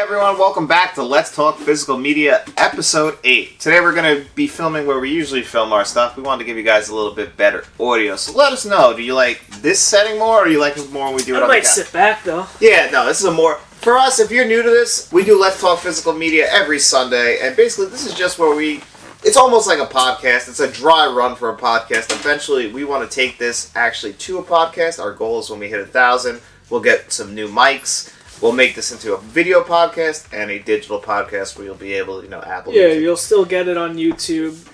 everyone, welcome back to Let's Talk Physical Media, Episode 8. Today we're going to be filming where we usually film our stuff. We wanted to give you guys a little bit better audio, so let us know. Do you like this setting more, or do you like it more when we do it on the couch? I might sit back, though. Yeah, no, this is a more... For us, if you're new to this, we do Let's Talk Physical Media every Sunday, and basically this is just where we... It's almost like a podcast. It's a dry run for a podcast. Eventually, we want to take this actually to a podcast. Our goal is when we hit 1,000, we'll get some new mics. We'll make this into a video podcast and a digital podcast where you'll be able to, Apple Yeah, Music. you'll still get it on YouTube,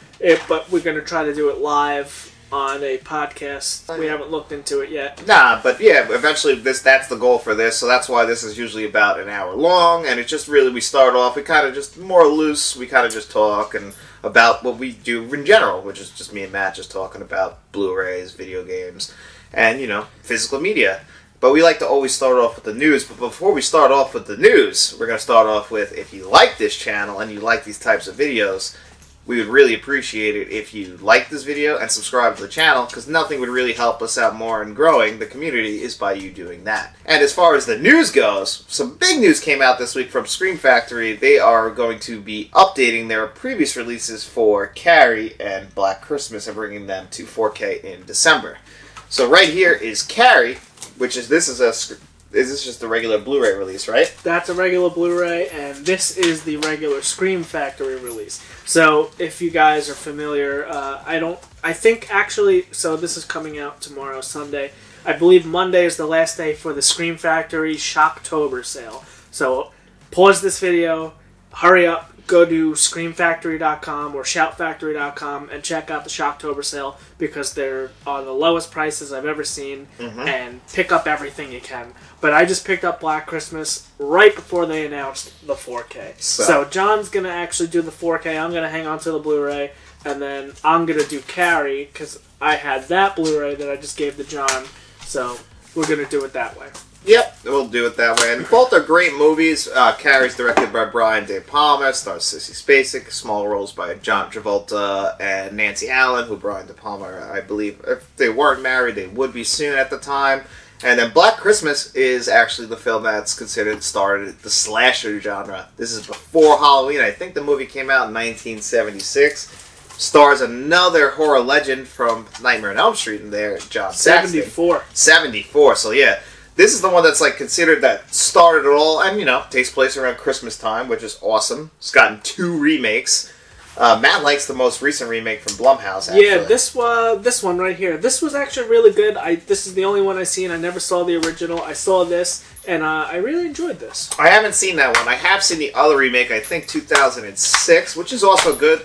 but we're going to try to do it live on a podcast. We haven't looked into it yet. Nah, but yeah, eventually that's the goal for this, so that's why this is usually about an hour long, and it's just really, we start off, we kind of just more loose, we kind of just talk and about what we do in general, which is just me and Matt just talking about Blu-rays, video games, and, physical media. But we like to always start off with the news. But before we start off with the news, we're going to start off with, if you like this channel and you like these types of videos, we would really appreciate it if you like this video and subscribe to the channel, because nothing would really help us out more in growing the community is by you doing that. And as far as the news goes, some big news came out this week from Scream Factory. They are going to be updating their previous releases for Carrie and Black Christmas and bringing them to 4K in December. So right here is Carrie, which is this just the regular Blu-ray release, right? That's a regular Blu-ray, and this is the regular Scream Factory release. So if you guys are familiar, so this is coming out tomorrow, Sunday. I believe Monday is the last day for the Scream Factory Shocktober sale. So pause this video, hurry up, go to screamfactory.com or shoutfactory.com and check out the Shocktober sale, because they're on the lowest prices I've ever seen, and pick up everything you can. But I just picked up Black Christmas right before they announced the 4K. So John's going to actually do the 4K. I'm going to hang on to the Blu-ray, and then I'm going to do Carrie, because I had that Blu-ray that I just gave to John. So we're going to do it that way. Yep, we'll do it that way. And both are great movies. Carrie's directed by Brian De Palma, stars Sissy Spacek, small roles by John Travolta and Nancy Allen, who Brian De Palma, I believe, if they weren't married, they would be soon at the time. And then Black Christmas is actually the film that's considered started the slasher genre. This is before Halloween. I think the movie came out in 1976. Stars another horror legend from Nightmare on Elm Street in there, John Saxon. 74. So yeah. This is the one that's considered that started it all, and takes place around Christmas time, which is awesome. It's gotten 2 remakes. Matt likes the most recent remake from Blumhouse. Actually. Yeah, this one right here. This was actually really good. This is the only one I've seen. I never saw the original. I saw this, and I really enjoyed this. I haven't seen that one. I have seen the other remake. I think 2006, which is also good.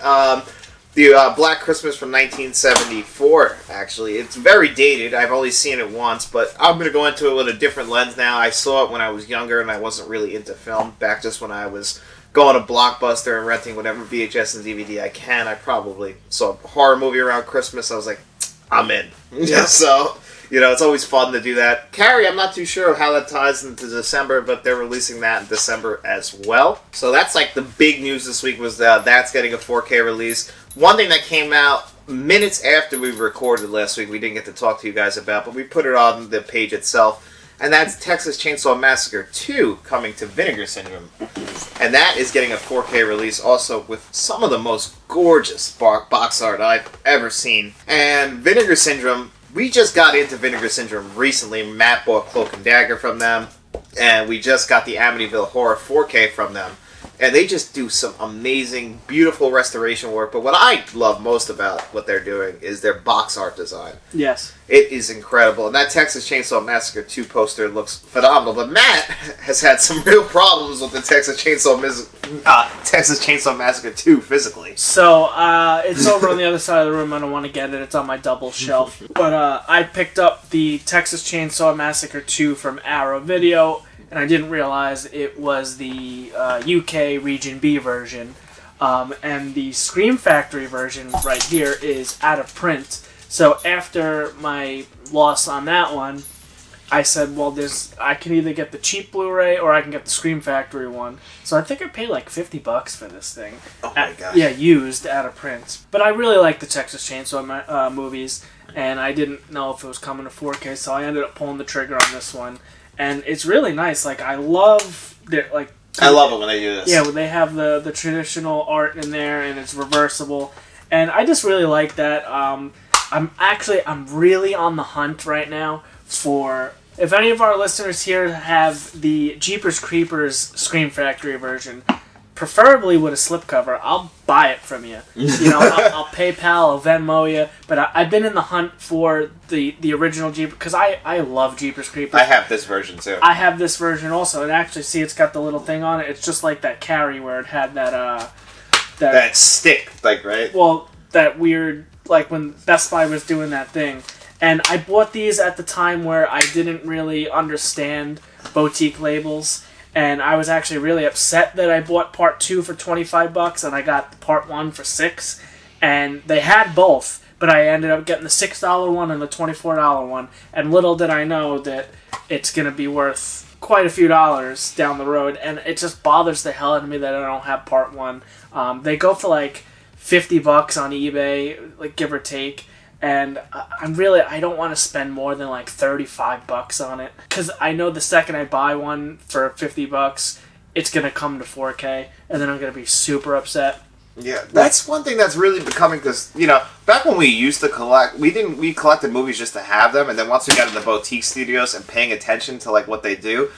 The Black Christmas from 1974, actually. It's very dated. I've only seen it once, but I'm going to go into it with a different lens now. I saw it when I was younger, and I wasn't really into film. Back just when I was going to Blockbuster and renting whatever VHS and DVD I can. I probably saw a horror movie around Christmas. I was like, I'm in. Yeah. So, it's always fun to do that. Carrie, I'm not too sure how that ties into December, but they're releasing that in December as well. So that's the big news this week was that's getting a 4K release. One thing that came out minutes after we recorded last week, we didn't get to talk to you guys about, but we put it on the page itself, and that's Texas Chainsaw Massacre 2 coming to Vinegar Syndrome. And that is getting a 4K release also with some of the most gorgeous box art I've ever seen. And Vinegar Syndrome, we just got into Vinegar Syndrome recently. Matt bought Cloak and Dagger from them, and we just got the Amityville Horror 4K from them. And they just do some amazing, beautiful restoration work. But what I love most about what they're doing is their box art design. Yes. It is incredible. And that Texas Chainsaw Massacre 2 poster looks phenomenal. But Matt has had some real problems with the Texas Chainsaw Massacre 2 physically. So, it's over on the other side of the room. I don't want to get it. It's on my double shelf. But I picked up the Texas Chainsaw Massacre 2 from Arrow Video, and I didn't realize it was the UK Region B version. And the Scream Factory version right here is out of print. So after my loss on that one, I said, well, I can either get the cheap Blu-ray or I can get the Scream Factory one. So I think I paid like $50 for this thing. Oh my gosh. Yeah, used, out of print. But I really like the Texas Chainsaw movies, and I didn't know if it was coming to 4K, so I ended up pulling the trigger on this one. And it's really nice. I love I love it when they do this. Yeah, when they have the traditional art in there and it's reversible, and I just really like that. I'm really on the hunt right now for. If any of our listeners here have the Jeepers Creepers Scream Factory version, preferably with a slipcover, I'll buy it from you. You know, I'll PayPal, I'll Venmo you. But I've been in the hunt for the original Jeepers, because I love Jeepers Creepers. I have this version too. I have this version also, and actually, see, it's got the little thing on it. It's just like that Carrie where it had that stick, like, right? Well, that weird, like when Best Buy was doing that thing. And I bought these at the time where I didn't really understand boutique labels. And I was actually really upset that I bought part 2 for $25 and I got part 1 for $6. And they had both, but I ended up getting the $6 one and the $24 one. And little did I know that it's going to be worth quite a few dollars down the road. And it just bothers the hell out of me that I don't have part 1. They go for like $50 on eBay, like give or take. And I don't want to spend more than like $35 on it. Because I know the second I buy one for $50, it's going to come to 4K. And then I'm going to be super upset. Yeah, that's one thing that's really becoming, because, you know, back when we used to collect, we collected movies just to have them. And then once we got into boutique studios and paying attention to like what they do,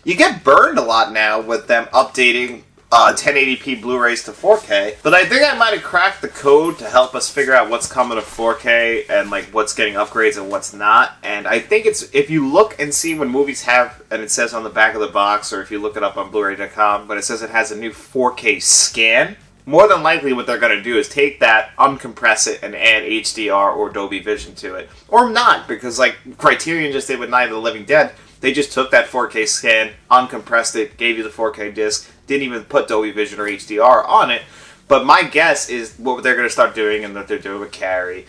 you get burned a lot now with them updating 1080p Blu-rays to 4K, but I think I might have cracked the code to help us figure out what's coming to 4K and like what's getting upgrades and what's not. And I think it's, if you look and see when movies have, and it says on the back of the box, or if you look it up on Blu-ray.com, but it says it has a new 4K scan, more than likely what they're going to do is take that, uncompress it, and add HDR or Dolby Vision to it. Or not, because like Criterion just did with Night of the Living Dead. They just took that 4K scan, uncompressed it, gave you the 4K disc, didn't even put Dolby Vision or HDR on it. But my guess is what they're going to start doing, and what they're doing with Carrie,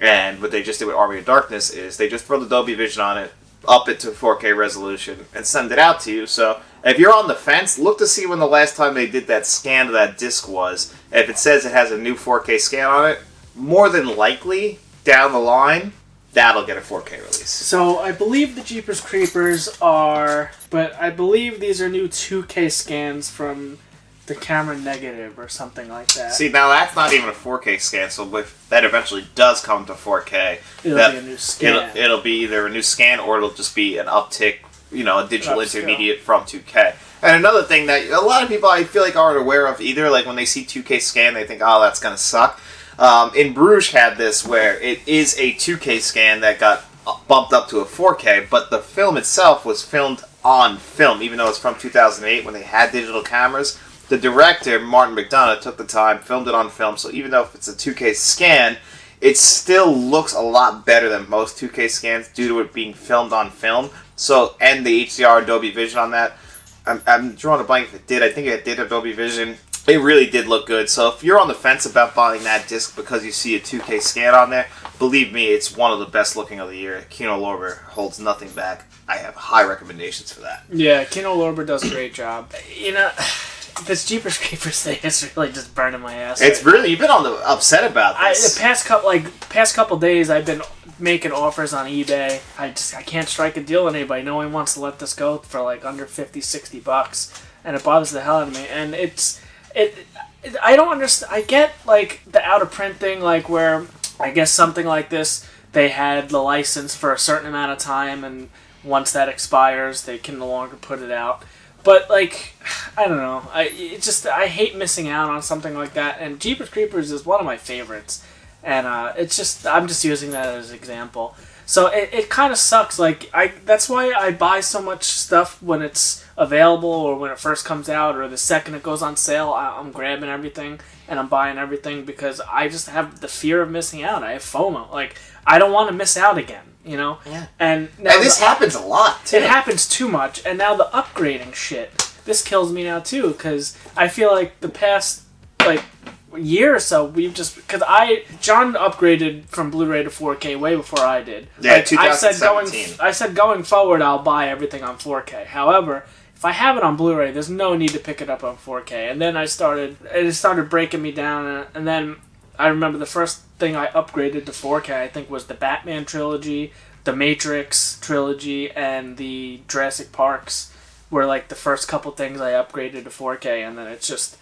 and what they just did with Army of Darkness, is they just throw the Dolby Vision on it, up it to 4K resolution, and send it out to you. So if you're on the fence, look to see when the last time they did that scan of that disc was. If it says it has a new 4K scan on it, more than likely, down the line, that'll get a 4K release. So I believe the Jeepers Creepers are, but I believe these are new 2K scans from the camera negative or something like that. See, now that's not even a 4K scan, so if that eventually does come to 4K, it'll be a new scan. It'll be either a new scan or it'll just be an uptick, you know, a digital intermediate from 2K. And another thing that a lot of people I feel like aren't aware of either, like when they see 2K scan, they think, oh, that's going to suck. In Bruges had this where it is a 2K scan that got bumped up to a 4K, but the film itself was filmed on film, even though it's from 2008 when they had digital cameras. The director, Martin McDonagh, took the time, filmed it on film, so even though if it's a 2K scan, it still looks a lot better than most 2K scans due to it being filmed on film. So, and the HDR Dolby Vision on that. I'm drawing a blank if it did. I think it did have Dolby Vision. It really did look good. So if you're on the fence about buying that disc because you see a 2K scan on there, believe me, it's one of the best looking of the year. Kino Lorber holds nothing back. I have high recommendations for that. Yeah, Kino Lorber does a great job. You know, this Jeepers Creepers thing is really just burning my ass. It's really, you've been on the upset about this. The past couple days, I've been making offers on eBay. I can't strike a deal with anybody. No one wants to let this go for like under $50-$60, and it bothers the hell out of me. And I don't understand. I get like the out of print thing, like where I guess something like this, they had the license for a certain amount of time, and once that expires, they can no longer put it out. But like, I don't know. I hate missing out on something like that. And Jeepers Creepers is one of my favorites, and I'm just using that as an example. So it kind of sucks. Like that's why I buy so much stuff when it's available or when it first comes out or the second it goes on sale. I'm grabbing everything and I'm buying everything because I just have the fear of missing out. I have FOMO. Like I don't want to miss out again. You know. Yeah. And this happens a lot too. It happens too much, and now the upgrading shit. This kills me now too because I feel like the past year or so we've just John upgraded from Blu-ray to 4K way before I did. Yeah, 2017. I said going forward I'll buy everything on 4K. However, if I have it on Blu-ray, there's no need to pick it up on 4K. And then it started breaking me down, and then I remember the first thing I upgraded to 4K I think was the Batman trilogy, the Matrix trilogy, and the Jurassic Parks. were like the first couple things I upgraded to 4K, and then it's just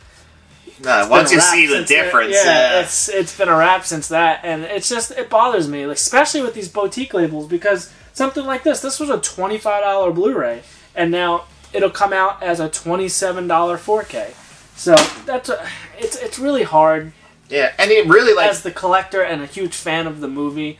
no. Once you see the difference, it's been a wrap since that, and it bothers me, like, especially with these boutique labels, because something like this was a $25 Blu-ray, and now it'll come out as a $27 4K. So it's really hard. Yeah, and it really, like, as the collector and a huge fan of the movie,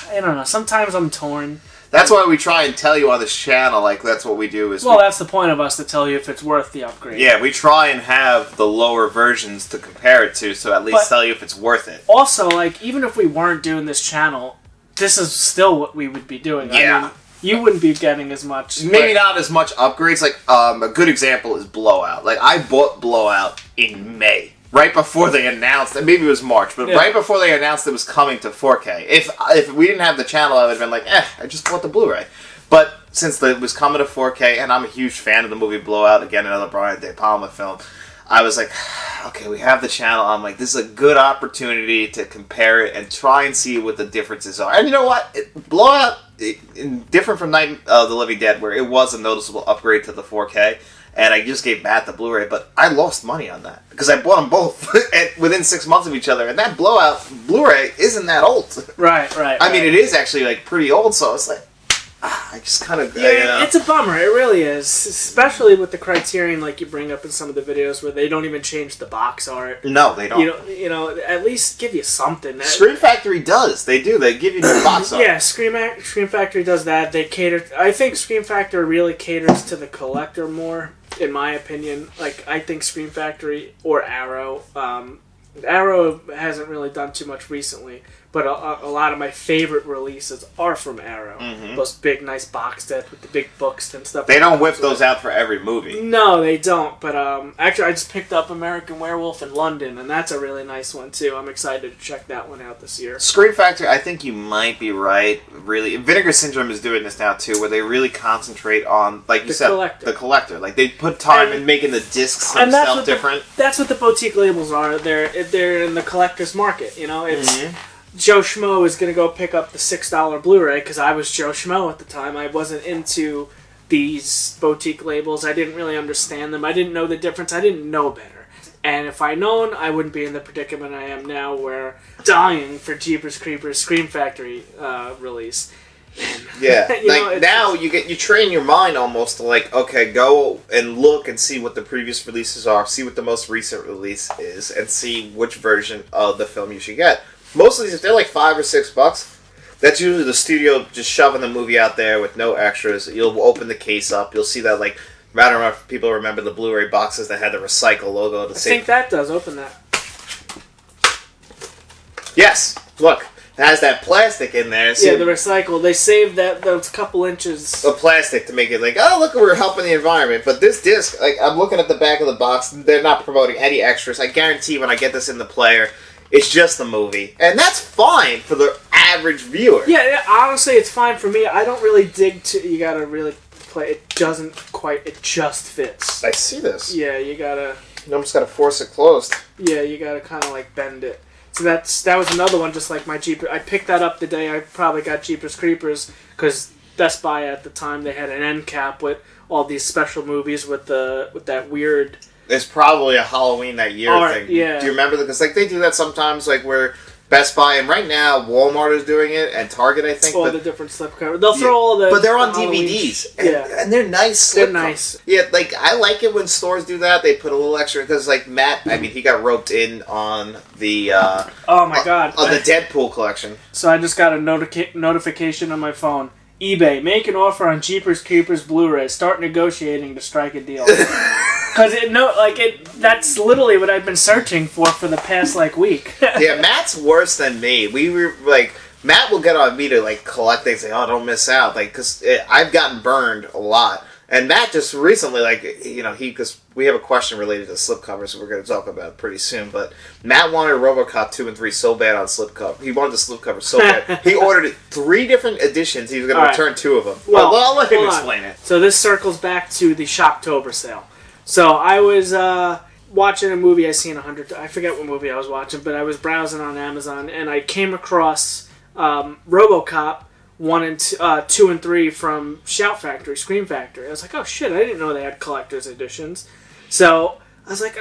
I don't know. Sometimes I'm torn. That's why we try and tell you on this channel, like, that's what we do. That's the point of us, to tell you if it's worth the upgrade. Yeah, we try and have the lower versions to compare it to, so at least tell you if it's worth it. Also, like, even if we weren't doing this channel, this is still what we would be doing. Yeah. I mean, you wouldn't be getting as much. Maybe not as much upgrades. Like, a good example is Blowout. Like, I bought Blowout in May. Right before they announced, and maybe it was March, but right before they announced it was coming to 4K. If we didn't have the channel, I would have been like, I just bought the Blu-ray. But since it was coming to 4K, and I'm a huge fan of the movie Blowout, again, another Brian De Palma film, I was like, okay, we have the channel. I'm like, this is a good opportunity to compare it and try and see what the differences are. And you know what? Blowout, different from Night of the Living Dead, where it was a noticeable upgrade to the 4K. And I just gave Matt the Blu-ray, but I lost money on that because I bought them both within 6 months of each other. And that Blowout Blu-ray isn't that old. Right. I mean, it is actually like pretty old, so it's like, I just kind of... it's a bummer. It really is. Especially with the Criterion, like you bring up in some of the videos, where they don't even change the box art. No, they don't. You know, at least give you something. Scream Factory does. They do. They give you new box art. Yeah, Scream Factory does that. They cater... I think Scream Factory really caters to the collector more, in my opinion. Like, I think Scream Factory or Arrow... Arrow hasn't really done too much recently, but a lot of my favorite releases are from Arrow. Mm-hmm. Those big, nice box sets with the big books and stuff. They don't whip those out for every movie. No, they don't. But actually, I just picked up American Werewolf in London, and that's a really nice one, too. I'm excited to check that one out this year. Scream Factory, I think you might be right. Really, Vinegar Syndrome is doing this now, too, where they really concentrate on, like you said, the collector. Like, they put time in making the discs themselves different. That's what the boutique labels are. They're in the collector's market, you know? It's... Mm-hmm. Joe Schmo is going to go pick up the $6 Blu-ray, because I was Joe Schmo at the time. I wasn't into these boutique labels. I didn't really understand them. I didn't know the difference. I didn't know better. And if I'd known, I wouldn't be in the predicament I am now, where dying for Jeepers Creepers Scream Factory release. Yeah, like now you train your mind almost to, like, okay, go and look and see what the previous releases are, see what the most recent release is, and see which version of the film you should get. Most of these, if they're like $5 or $6, that's usually the studio just shoving the movie out there with no extras. You'll open the case up, you'll see that, like, I don't know if people remember the Blu-ray boxes that had the Recycle logo. I think that does open that. Yes, look, it has that plastic in there. So yeah, the Recycle. They saved those couple inches of plastic to make it like, oh, look, we're helping the environment. But this disc, like, I'm looking at the back of the box, they're not promoting any extras. I guarantee when I get this in the player, it's just the movie. And that's fine for the average viewer. Yeah, honestly, it's fine for me. I don't really dig to... You gotta really play... It doesn't quite... It just fits. I see this. Yeah, you gotta... You almost gotta force it closed. Yeah, you gotta kind of, like, bend it. So that was another one, just like my Jeepers... I picked that up the day I probably got Jeepers Creepers, because Best Buy at the time, they had an end cap with all these special movies with that weird... It's probably a Halloween that year thing. Yeah. Do you remember? Because, like, they do that sometimes, like, where Best Buy, and right now Walmart is doing it, and Target, I think. All the different slipcovers. They'll throw all the... But they're on DVDs. And they're nice. They're nice. Yeah, like, I like it when stores do that. They put a little extra, because, like, Matt, I mean, he got roped in on the... oh, my God. On the Deadpool collection. So I just got a notification on my phone. eBay, make an offer on Jeepers Creepers Blu-ray. Start negotiating to strike a deal. Because that's literally what I've been searching for the past, like, week. Yeah, Matt's worse than me. We were, like, Matt will get on me to, like, collect things, like, oh, don't miss out. Like, because I've gotten burned a lot. And Matt just recently, like, you know, because we have a question related to slipcovers, so we're going to talk about it pretty soon. But Matt wanted RoboCop 2 and 3 so bad on slipcover. He wanted the slipcover so bad. He ordered 3 different editions. He was going to return 2 of them. Well, I'll let him explain it. So this circles back to the Shocktober sale. So I was watching a movie I seen 100 times. I forget what movie I was watching, but I was browsing on Amazon, and I came across RoboCop 2 and 3 from Shout Factory, Scream Factory. I was like, oh shit, I didn't know they had collector's editions. So I was like,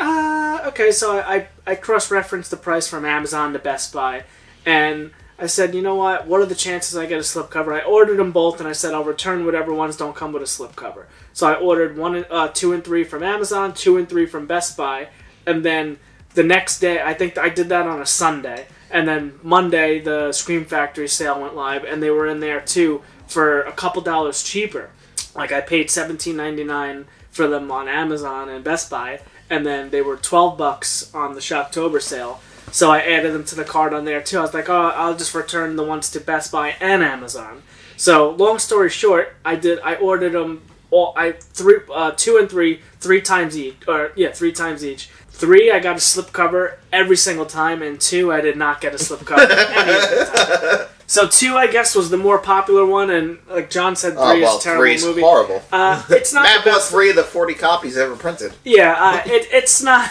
okay. So I cross-referenced the price from Amazon to Best Buy, and I said, you know what are the chances I get a slipcover? I ordered them both, and I said I'll return whatever ones don't come with a slipcover. So I ordered 2 and 3 from Amazon, 2 and 3 from Best Buy, and then the next day, I think I did that on a Sunday, and then Monday the Scream Factory sale went live, and they were in there too for a couple dollars cheaper. Like I paid $17.99 for them on Amazon and Best Buy, and then they were $12 on the Shocktober sale. So I added them to the cart on there too. I was like, oh, I'll just return the ones to Best Buy and Amazon. So long story short, I ordered them all. 2 and 3, 3 times each. 3 times each. 3, I got a slipcover every single time, and 2, I did not get a slipcover any single time. So 2, I guess, was the more popular one, and like John said, 3 is a terrible 3's movie. Horrible. It's not. Matt bought 3 of the 40 copies ever printed. Yeah, it's not.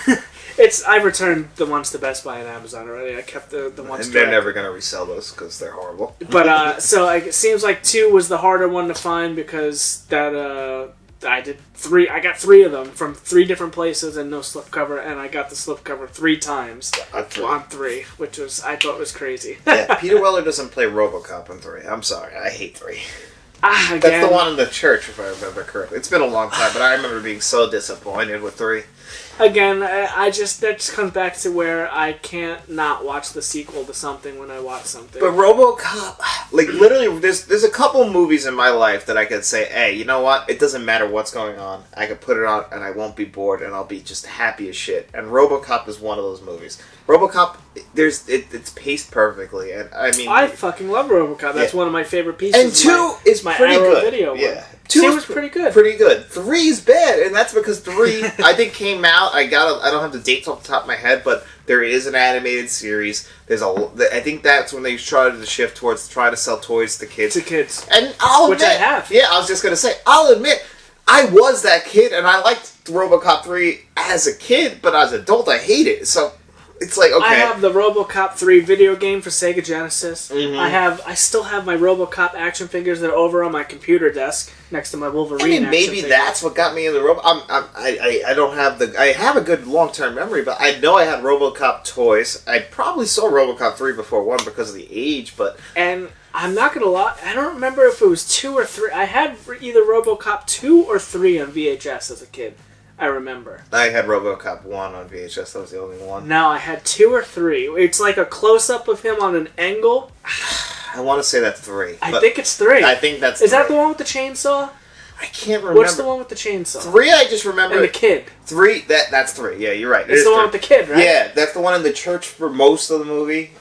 I returned the ones to Best Buy and Amazon already. I kept the ones. And they're never going to resell those because they're horrible. But so it seems like 2 was the harder one to find because that I did 3. I got 3 of them from 3 different places and no slipcover, and I got the slipcover 3 times on 3, which I thought was crazy. Yeah, Peter Weller doesn't play RoboCop in 3. I'm sorry, I hate 3. Again, that's the one in the church, if I remember correctly. It's been a long time, but I remember being so disappointed with 3. Again, that just comes back to where I can't not watch the sequel to something when I watch something. But RoboCop, like literally, there's a couple movies in my life that I could say, hey, you know what? It doesn't matter what's going on. I could put it on and I won't be bored and I'll be just happy as shit. And RoboCop is one of those movies. RoboCop, it's paced perfectly, and I mean, I fucking love RoboCop. That's one of my favorite pieces. And 2 is my pretty Arrow good. Video Yeah. one. 2 was pretty good. Pretty good. 3 is bad, and that's because 3 I think came out. I don't have the dates off the top of my head, but there is an animated series. I think that's when they started to shift towards trying to sell toys to kids. And I'll admit, which I have. Yeah, I was just gonna say, I'll admit, I was that kid, and I liked RoboCop 3 as a kid, but as an adult, I hate it. So. It's like, okay. I have the RoboCop 3 video game for Sega Genesis. Mm-hmm. I still have my RoboCop action figures that are over on my computer desk next to my Wolverine. Maybe that's what got me into Robo. I don't have I have a good long-term memory, but I know I had RoboCop toys. I probably saw RoboCop 3 before 1 because of the age, but and I'm not gonna lie, I don't remember if it was 2 or 3. I had either RoboCop 2 or 3 on VHS as a kid. I remember. I had RoboCop 1 on VHS. That was the only one. No, I had 2 or 3. It's like a close-up of him on an angle. I want to say that's 3. I think it's 3. I think that's 3. Is 3. that the one with the chainsaw? I can't remember. What's the one with the chainsaw? 3, I just remember. And the kid. 3, that's 3. Yeah, you're right. It's the one with the kid, right? Yeah, that's the one in the church for most of the movie.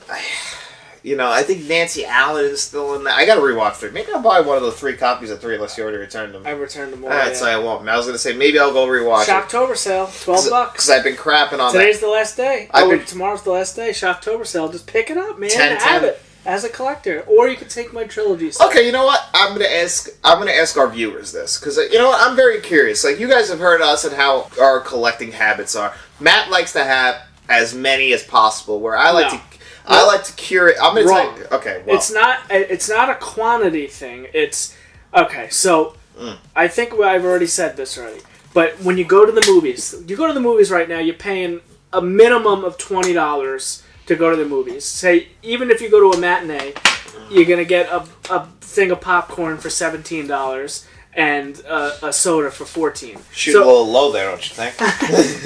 I think Nancy Allen is still in that. I gotta rewatch 3. Maybe I'll buy one of the 3 copies of 3 unless you already returned them. I returned them all. Alright, so I won't. I was gonna say, maybe I'll go rewatch Shocktober sale, $12. Because I've been crapping on Today's the last day. Tomorrow's the last day. Shocktober sale. Just pick it up, man. 10. Have it as a collector, or you can take my trilogy set. Okay, you know what? I'm gonna ask our viewers this because you know what? I'm very curious. Like you guys have heard us and how our collecting habits are. Matt likes to have as many as possible. Where I like to. I like to curate. I'm going to tell you. Okay, well. It's not a quantity thing. It's okay. So I think I've already said this already. But when you go to the movies right now, you're paying a minimum of $20 to go to the movies. Say even if you go to a matinee, you're gonna get a thing of popcorn for $17 and a soda for $14. Shoot a little low there, don't you think?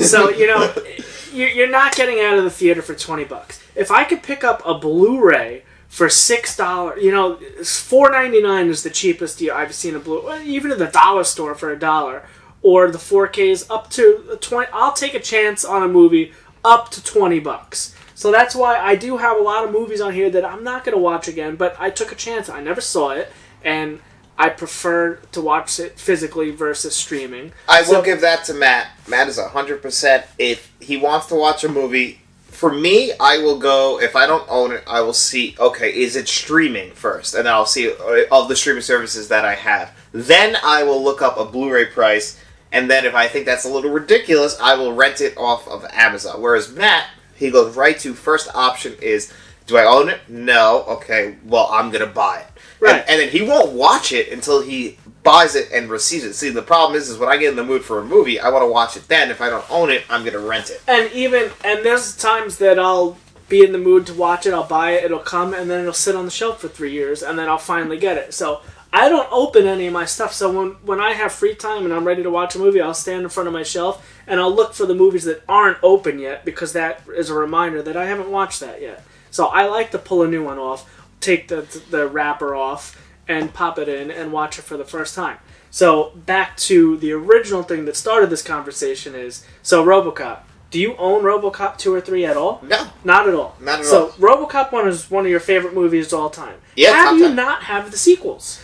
So you're not getting out of the theater for $20. If I could pick up a Blu-ray for $6, $4.99 is the cheapest I've seen a Blu-ray, even at the dollar store for $1, or the 4Ks up to $20. I'll take a chance on a movie up to $20. So that's why I do have a lot of movies on here that I'm not going to watch again, but I took a chance. I never saw it, and I prefer to watch it physically versus streaming. I will give that to Matt. Matt is 100%. If he wants to watch a movie, for me, I will go, if I don't own it, I will see, okay, is it streaming first? And then I'll see of the streaming services that I have. Then I will look up a Blu-ray price, and then if I think that's a little ridiculous, I will rent it off of Amazon. Whereas Matt, he goes right to, first option is Do I own it? No. Okay, well, I'm going to buy it. Right. And then he won't watch it until he buys it and receives it. See, the problem is when I get in the mood for a movie, I want to watch it then. If I don't own it, I'm going to rent it. And there's times that I'll be in the mood to watch it, I'll buy it, it'll come, and then it'll sit on the shelf for 3 years, and then I'll finally get it. So I don't open any of my stuff. So when I have free time and I'm ready to watch a movie, I'll stand in front of my shelf and I'll look for the movies that aren't open yet, because that is a reminder that I haven't watched that yet. So I like to pull a new one off, take the wrapper off, and pop it in and watch it for the first time. So back to the original thing that started this conversation is, so RoboCop. Do you own RoboCop 2 or 3 at all? No. Not at all. Not at all. So RoboCop 1 is one of your favorite movies of all time. Yeah, How do you 10. not have the sequels?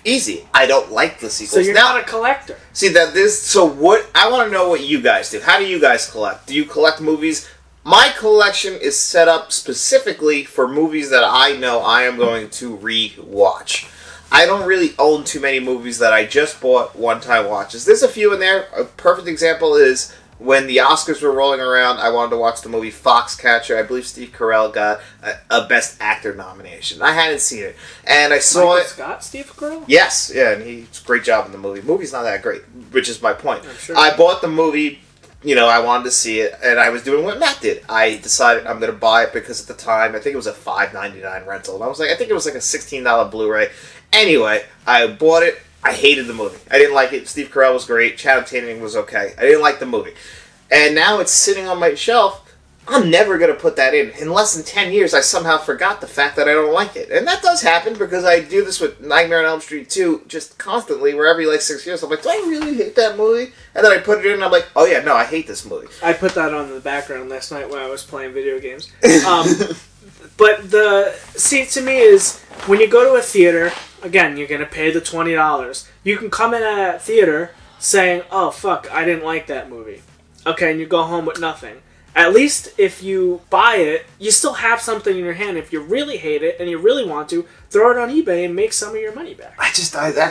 Easy. I don't like the sequels. So you're not a collector. See, what I want to know what you guys do. How do you guys collect? Do you collect movies? My collection is set up specifically for movies that I know I am going to re-watch. I don't really own too many movies that I just bought one-time watches. There's a few in there. A perfect example is when the Oscars were rolling around, I wanted to watch the movie Foxcatcher. I believe Steve Carell got a Best Actor nomination. I hadn't seen it. And I saw Michael it. Scott, Steve Carell? Yes, yeah, and he's a great job in the movie. The movie's not that great, which is my point. I'm sure. I bought the movie, I wanted to see it, and I was doing what Matt did. I decided I'm going to buy it because at the time, I think it was a $5.99 rental. And I think it was like a $16 Blu-ray. Anyway, I bought it. I hated the movie. I didn't like it. Steve Carell was great. Channing Tatum was okay. I didn't like the movie. And now it's sitting on my shelf. I'm never going to put that in. In less than 10 years, I somehow forgot the fact that I don't like it. And that does happen because I do this with Nightmare on Elm Street 2 just constantly, where every 6 years I'm like, do I really hate that movie? And then I put it in and I'm like, oh yeah, no, I hate this movie. I put that on in the background last night when I was playing video games. But to me is, when you go to a theater, again, you're going to pay the $20. You can come in at a theater saying, oh, fuck, I didn't like that movie. Okay, and you go home with nothing. At least if you buy it, you still have something in your hand. If you really hate it and you really want to, throw it on eBay and make some of your money back. That's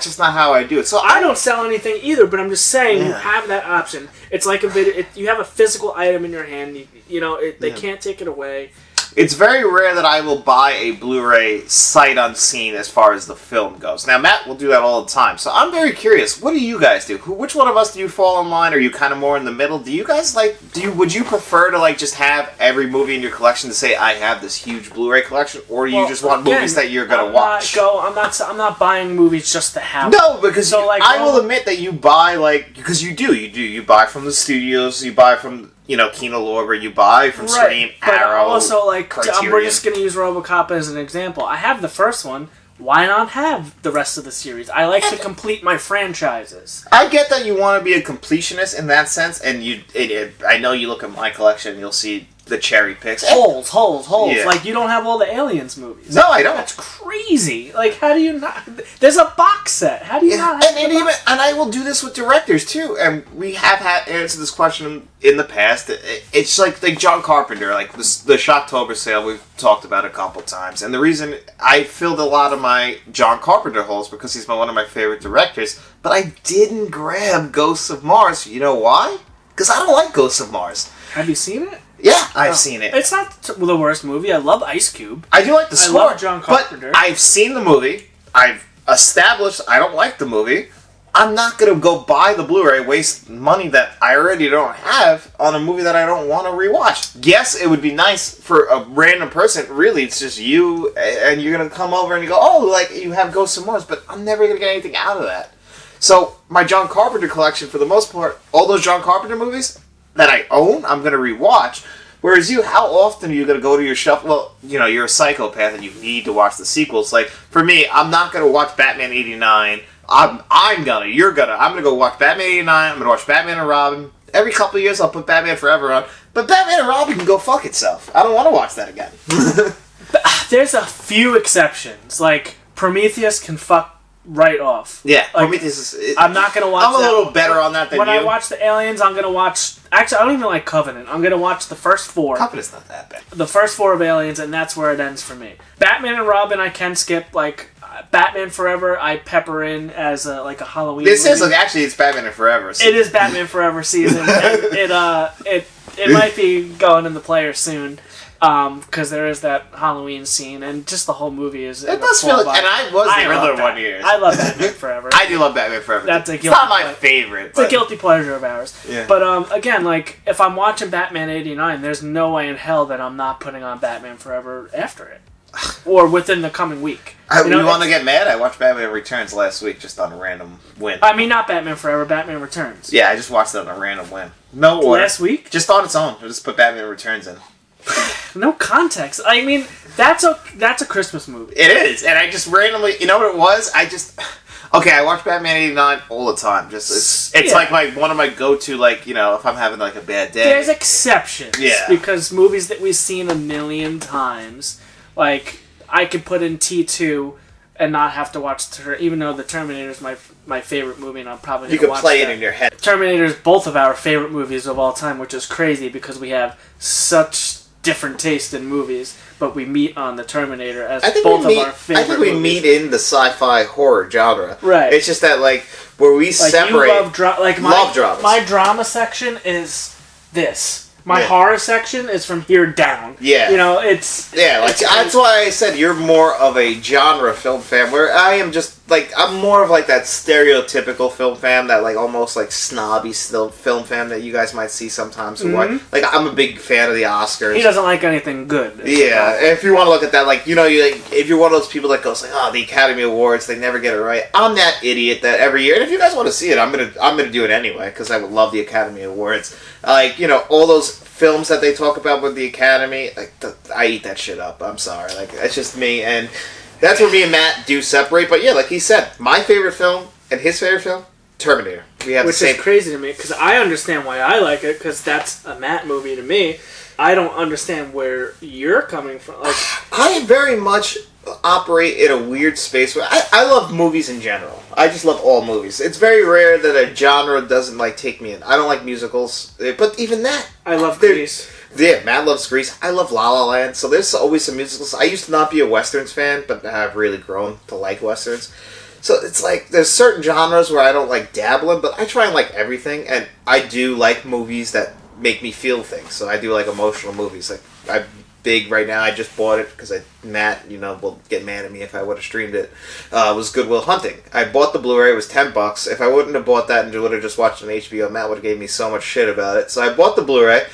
just not how I do it. So I don't sell anything either, but I'm just saying you have that option. It's like a video. You have a physical item in your hand. They can't take it away. It's very rare that I will buy a Blu-ray sight unseen as far as the film goes. Now, Matt will do that all the time. So I'm very curious. What do you guys do? Which one of us do you fall in line? Are you kind of more in the middle? Do you guys would you prefer to just have every movie in your collection to say, I have this huge Blu-ray collection? Or do you just want movies that you're going to watch? I'm not buying movies just to have them. No, because I will admit that you buy, because you do. You buy from the studios, you buy from... Kino Lorber, you buy from Scream, Arrow, also, Criterion. we're just going to use RoboCop as an example. I have the first one. Why not have the rest of the series? I like to complete my franchises. I get that you want to be a completionist in that sense, and I know you look at my collection and you'll see the cherry picks. Holes. Yeah. You don't have all the Aliens movies. No, I don't. That's crazy. How do you not... There's a box set. How do you not have and I will do this with directors, too. And we have had answered this question in the past. It's like John Carpenter, the Shocktober sale we've talked about a couple times. And the reason I filled a lot of my John Carpenter holes because he's one of my favorite directors, but I didn't grab Ghosts of Mars. You know why? Because I don't like Ghosts of Mars. Have you seen it? Yeah, I've seen it. It's not the worst movie. I love Ice Cube. I do like the score. I love John Carpenter. But I've seen the movie. I've established I don't like the movie. I'm not going to go buy the Blu-ray, waste money that I already don't have on a movie that I don't want to rewatch. Yes, it would be nice for a random person. Really, it's just you, and you're going to come over and you go, oh, you have Ghosts of Mars, but I'm never going to get anything out of that. So, my John Carpenter collection, for the most part, all those John Carpenter movies that I own, I'm going to rewatch. Whereas you, how often are you going to go to your shelf? Well, you're a psychopath and you need to watch the sequels. For me, I'm not going to watch Batman 89. I'm going to go watch Batman 89. I'm going to watch Batman and Robin. Every couple of years, I'll put Batman Forever on. But Batman and Robin can go fuck itself. I don't want to watch that again. There's a few exceptions. Prometheus can fuck right off. Yeah, Prometheus is... I'm not going to watch I'm a little better on that than you. When I watch the Aliens, I'm going to watch... Actually, I don't even like Covenant. I'm going to watch the first 4. Covenant's not that bad. The first 4 of Aliens, and that's where it ends for me. Batman and Robin, I can skip. Batman Forever, I pepper in as a Halloween This movie. Actually, it's Batman Forever. So. It is Batman Forever season. It might be going in the player soon. because there is that Halloween scene, and just the whole movie is. It does feel, and I was the Riddler one year. I love Batman Forever. I do love Batman Forever. That's a guilty. It's not my favorite. It's a guilty pleasure of ours. Yeah. But again, like if I'm watching Batman '89, there's no way in hell that I'm not putting on Batman Forever after it, or within the coming week. You want to get mad? I watched Batman Returns last week just on a random whim. I mean, not Batman Forever, Batman Returns. Yeah, I just watched it on a random whim. No order. Last week? Just on its own. I just put Batman Returns in. No context. I mean, that's a Christmas movie. It is, and I just randomly, you know what it was? I watch Batman '89 all the time. Just it's like one of my go-to, like, you know, if I'm having like a bad day. There's exceptions, yeah, because movies that we've seen a million times, like I could put in T2 and not have to watch even though the Terminator is my favorite movie, and I'm probably you gonna can watch play that. it in your head. Terminator is both of our favorite movies of all time, which is crazy because we have such different taste in movies, but we meet on the Terminator as both of our favorite. I think we meet in the sci-fi horror genre. Right. It's just that like where we separate. You love love dramas. My drama section is this. My Yeah. horror section is from here down. Yeah. You know, it's... Yeah, like that's why I said you're more of a genre film fan, where I am just like I'm more of like that stereotypical film fan, that like almost like snobby still film fan that you guys might see sometimes. Mhm. Like I'm a big fan of the Oscars. He doesn't like anything good. Yeah, if you want to look at that, like, you know, if you're one of those people that goes like, oh, the Academy Awards, they never get it right. I'm that idiot that every year, and if you guys want to see it, I'm gonna do it anyway because I would love the Academy Awards. Like, you know, all those films that they talk about with the Academy, like I eat that shit up. I'm sorry, like that's just me, and that's where me and Matt do separate. But yeah, like he said, my favorite film and his favorite film, Terminator. We have Which the same. is crazy to me because I understand why I like it because that's a Matt movie to me. I don't understand where you're coming from. Like, I very much operate in a weird space where I love movies in general. I just love all movies. It's very rare that a genre doesn't like take me in. I don't like musicals, but even that, I love Grease. Yeah, Matt loves Grease. I love La La Land. So there's always some musicals. I used to not be a Westerns fan, but I've really grown to like Westerns. So it's like there's certain genres where I don't like dabble in, but I try and like everything. And I do like movies that make me feel things. So I do like emotional movies. Like I'm big right now. I just bought it because Matt, you know, will get mad at me if I would have streamed it. Was Good Will Hunting. I bought the Blu-ray. It was $10. If I wouldn't have bought that and would have just watched it on HBO, Matt would have gave me so much shit about it. So I bought the Blu-ray.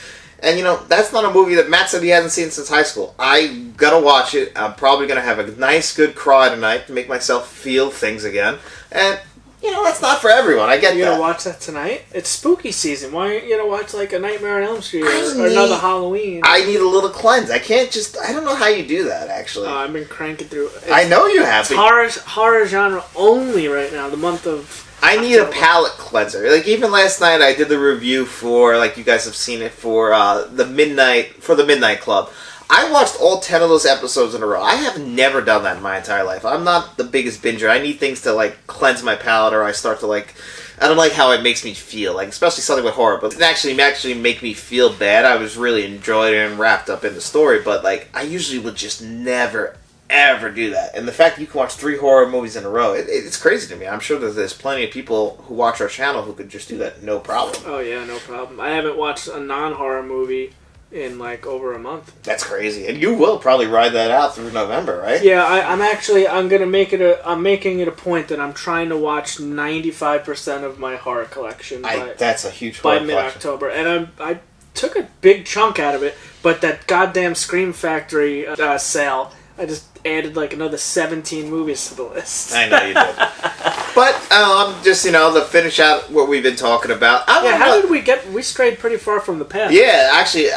And, you know, that's not a movie that Matt said he hasn't seen since high school. I gotta watch it. I'm probably gonna have a nice, good cry tonight to make myself feel things again. And, you know, that's not for everyone. I get that. You gonna watch that tonight? It's spooky season. Why aren't you gonna watch like a Nightmare on Elm Street or another Halloween? I need a little cleanse. I don't know how you do that, actually. I've been cranking through. I know you have. It's horror genre only right now. The month of. I need a palate cleanser. Like, even last night I did the review for, like, you guys have seen it, for the Midnight Club. I watched all 10 of those episodes in a row. I have never done that in my entire life. I'm not the biggest binger. I need things to, like, cleanse my palate, or I start to, like... I don't like how it makes me feel, like, especially something with horror, but it actually make me feel bad. I was really enjoyed it and wrapped up in the story, but, like, I usually would just never ever do that. And the fact that you can watch 3 horror movies in a row, it's crazy to me. I'm sure that there's plenty of people who watch our channel who could just do that no problem. Oh yeah, no problem. I haven't watched a non-horror movie in like over a month. That's crazy. And you will probably ride that out through November, right? Yeah, I'm making it a point that I'm trying to watch 95% of my horror collection that's a huge horror by mid-October. And I took a big chunk out of it, but that goddamn Scream Factory sale, I just added like another 17 movies to the list. I know you did. But just, you know, to finish out what we've been talking about. How did we strayed pretty far from the path. Yeah, actually,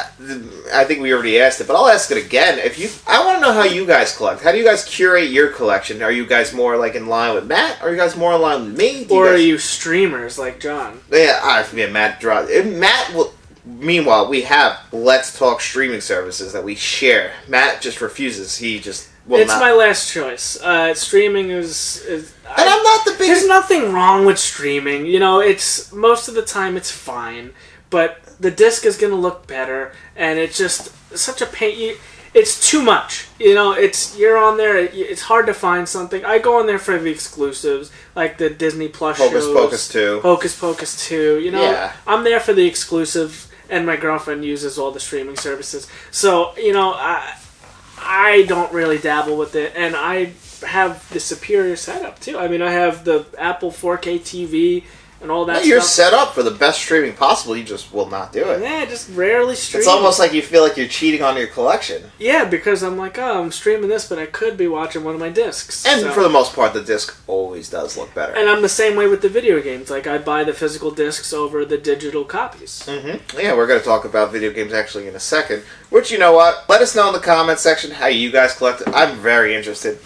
I think we already asked it, but I'll ask it again. I want to know how you guys collect. How do you guys curate your collection? Are you guys more like in line with Matt? Are you guys more in line with me? Are you streamers like John? Yeah, Matt draws. Matt will... Meanwhile, we have Let's Talk streaming services that we share. Matt just refuses. He just will It's my last choice. Streaming is and I'm not the biggest... There's nothing wrong with streaming. You know, it's most of the time it's fine, but the disc is going to look better, and it's just such a pain. It's too much. You know, you're on there. It's hard to find something. I go on there for the exclusives, like the Disney Plus shows. Hocus Pocus 2. Hocus Pocus 2. You know, yeah. I'm there for the exclusive. and my girlfriend uses all the streaming services. So, you know, I don't really dabble with it, and I have the superior setup, too. I mean, I have the Apple 4K TV and all that stuff. You're set up for the best streaming possible, you just will not do it. Yeah, I just rarely stream. It's almost like you feel like you're cheating on your collection. Yeah, because I'm like, oh, I'm streaming this, but I could be watching one of my discs. And for the most part, the disc always does look better. And I'm the same way with the video games. Like, I buy the physical discs over the digital copies. Mm-hmm. Yeah, we're going to talk about video games actually in a second. Which, you know what? Let us know in the comment section how you guys collect it. I'm very interested.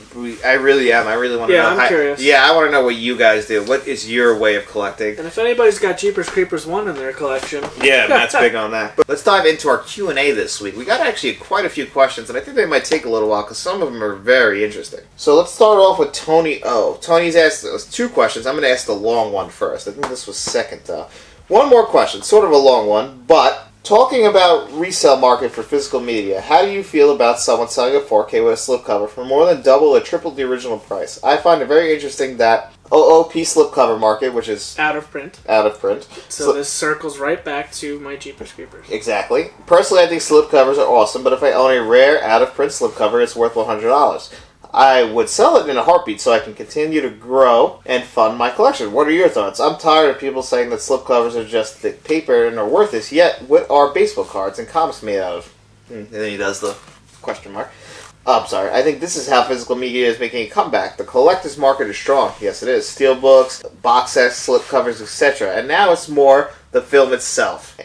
I really am. I really want to know. Yeah, I'm curious. Yeah, I want to know what you guys do. What is your way of collecting? And if anybody's got Jeepers Creepers 1 in their collection... Yeah, Matt's big on that. But let's dive into our Q&A this week. We got actually quite a few questions, and I think they might take a little while because some of them are very interesting. So let's start off with Tony O. Tony's asked us 2 questions. I'm going to ask the long one first. I think this was second. One more question, sort of a long one, but... Talking about resale market for physical media, how do you feel about someone selling a 4K with a slipcover for more than double or triple the original price? I find it very interesting that OOP slipcover market, which is... Out of print. So this circles right back to my Jeepers Creepers. Exactly. Personally, I think slipcovers are awesome, but if I own a rare out-of-print slipcover, it's worth $100. I would sell it in a heartbeat so I can continue to grow and fund my collection. What are your thoughts? I'm tired of people saying that slipcovers are just thick paper and are worthless, yet what are baseball cards and comics made out of? And then he does the question mark. I'm sorry. I think this is how physical media is making a comeback. The collector's market is strong. Yes, it is. Steelbooks, box sets, slipcovers, etc. And now it's more the film itself.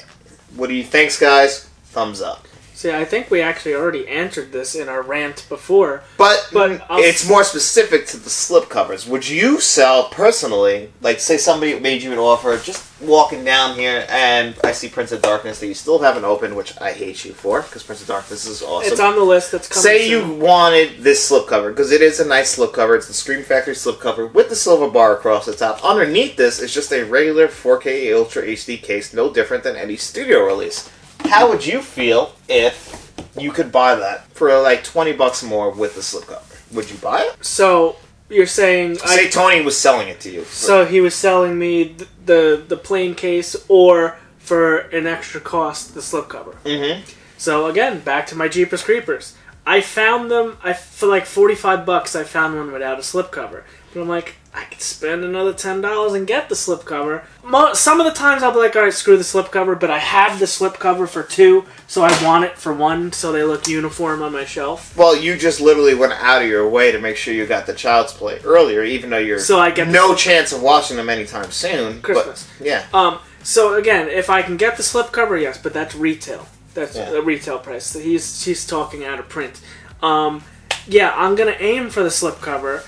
What do you think, guys? Thumbs up. See, I think we actually already answered this in our rant before. But it's more specific to the slipcovers. Would you sell, personally, like, say somebody made you an offer, just walking down here, and I see Prince of Darkness that you still haven't opened, which I hate you for, because Prince of Darkness is awesome. It's on the list that's coming Say soon. you wanted this slipcover, because it is a nice slipcover. It's the Scream Factory slipcover with the silver bar across the top. Underneath this is just a regular 4K Ultra HD case, no different than any studio release. How would you feel if you could buy that for like $20 more with the slipcover? Would you buy it? So you're saying... Say Tony was selling it to you. So he was selling me the plain case or for an extra cost, the slipcover. Mm-hmm. So again, back to my Jeepers Creepers. I found them, for like $45, I found one without a slipcover. But I'm like, I could spend another $10 and get the slipcover. Some of the times I'll be like, alright, screw the slipcover, but I have the slipcover for 2, so I want it for 1, so they look uniform on my shelf. Well, you just literally went out of your way to make sure you got the Child's Play earlier, even though you're no chance of watching them anytime soon. Christmas. But, yeah. So again, if I can get the slipcover, yes, but that's retail. That's the retail price. So he's talking out of print. Yeah, I'm going to aim for the slipcover.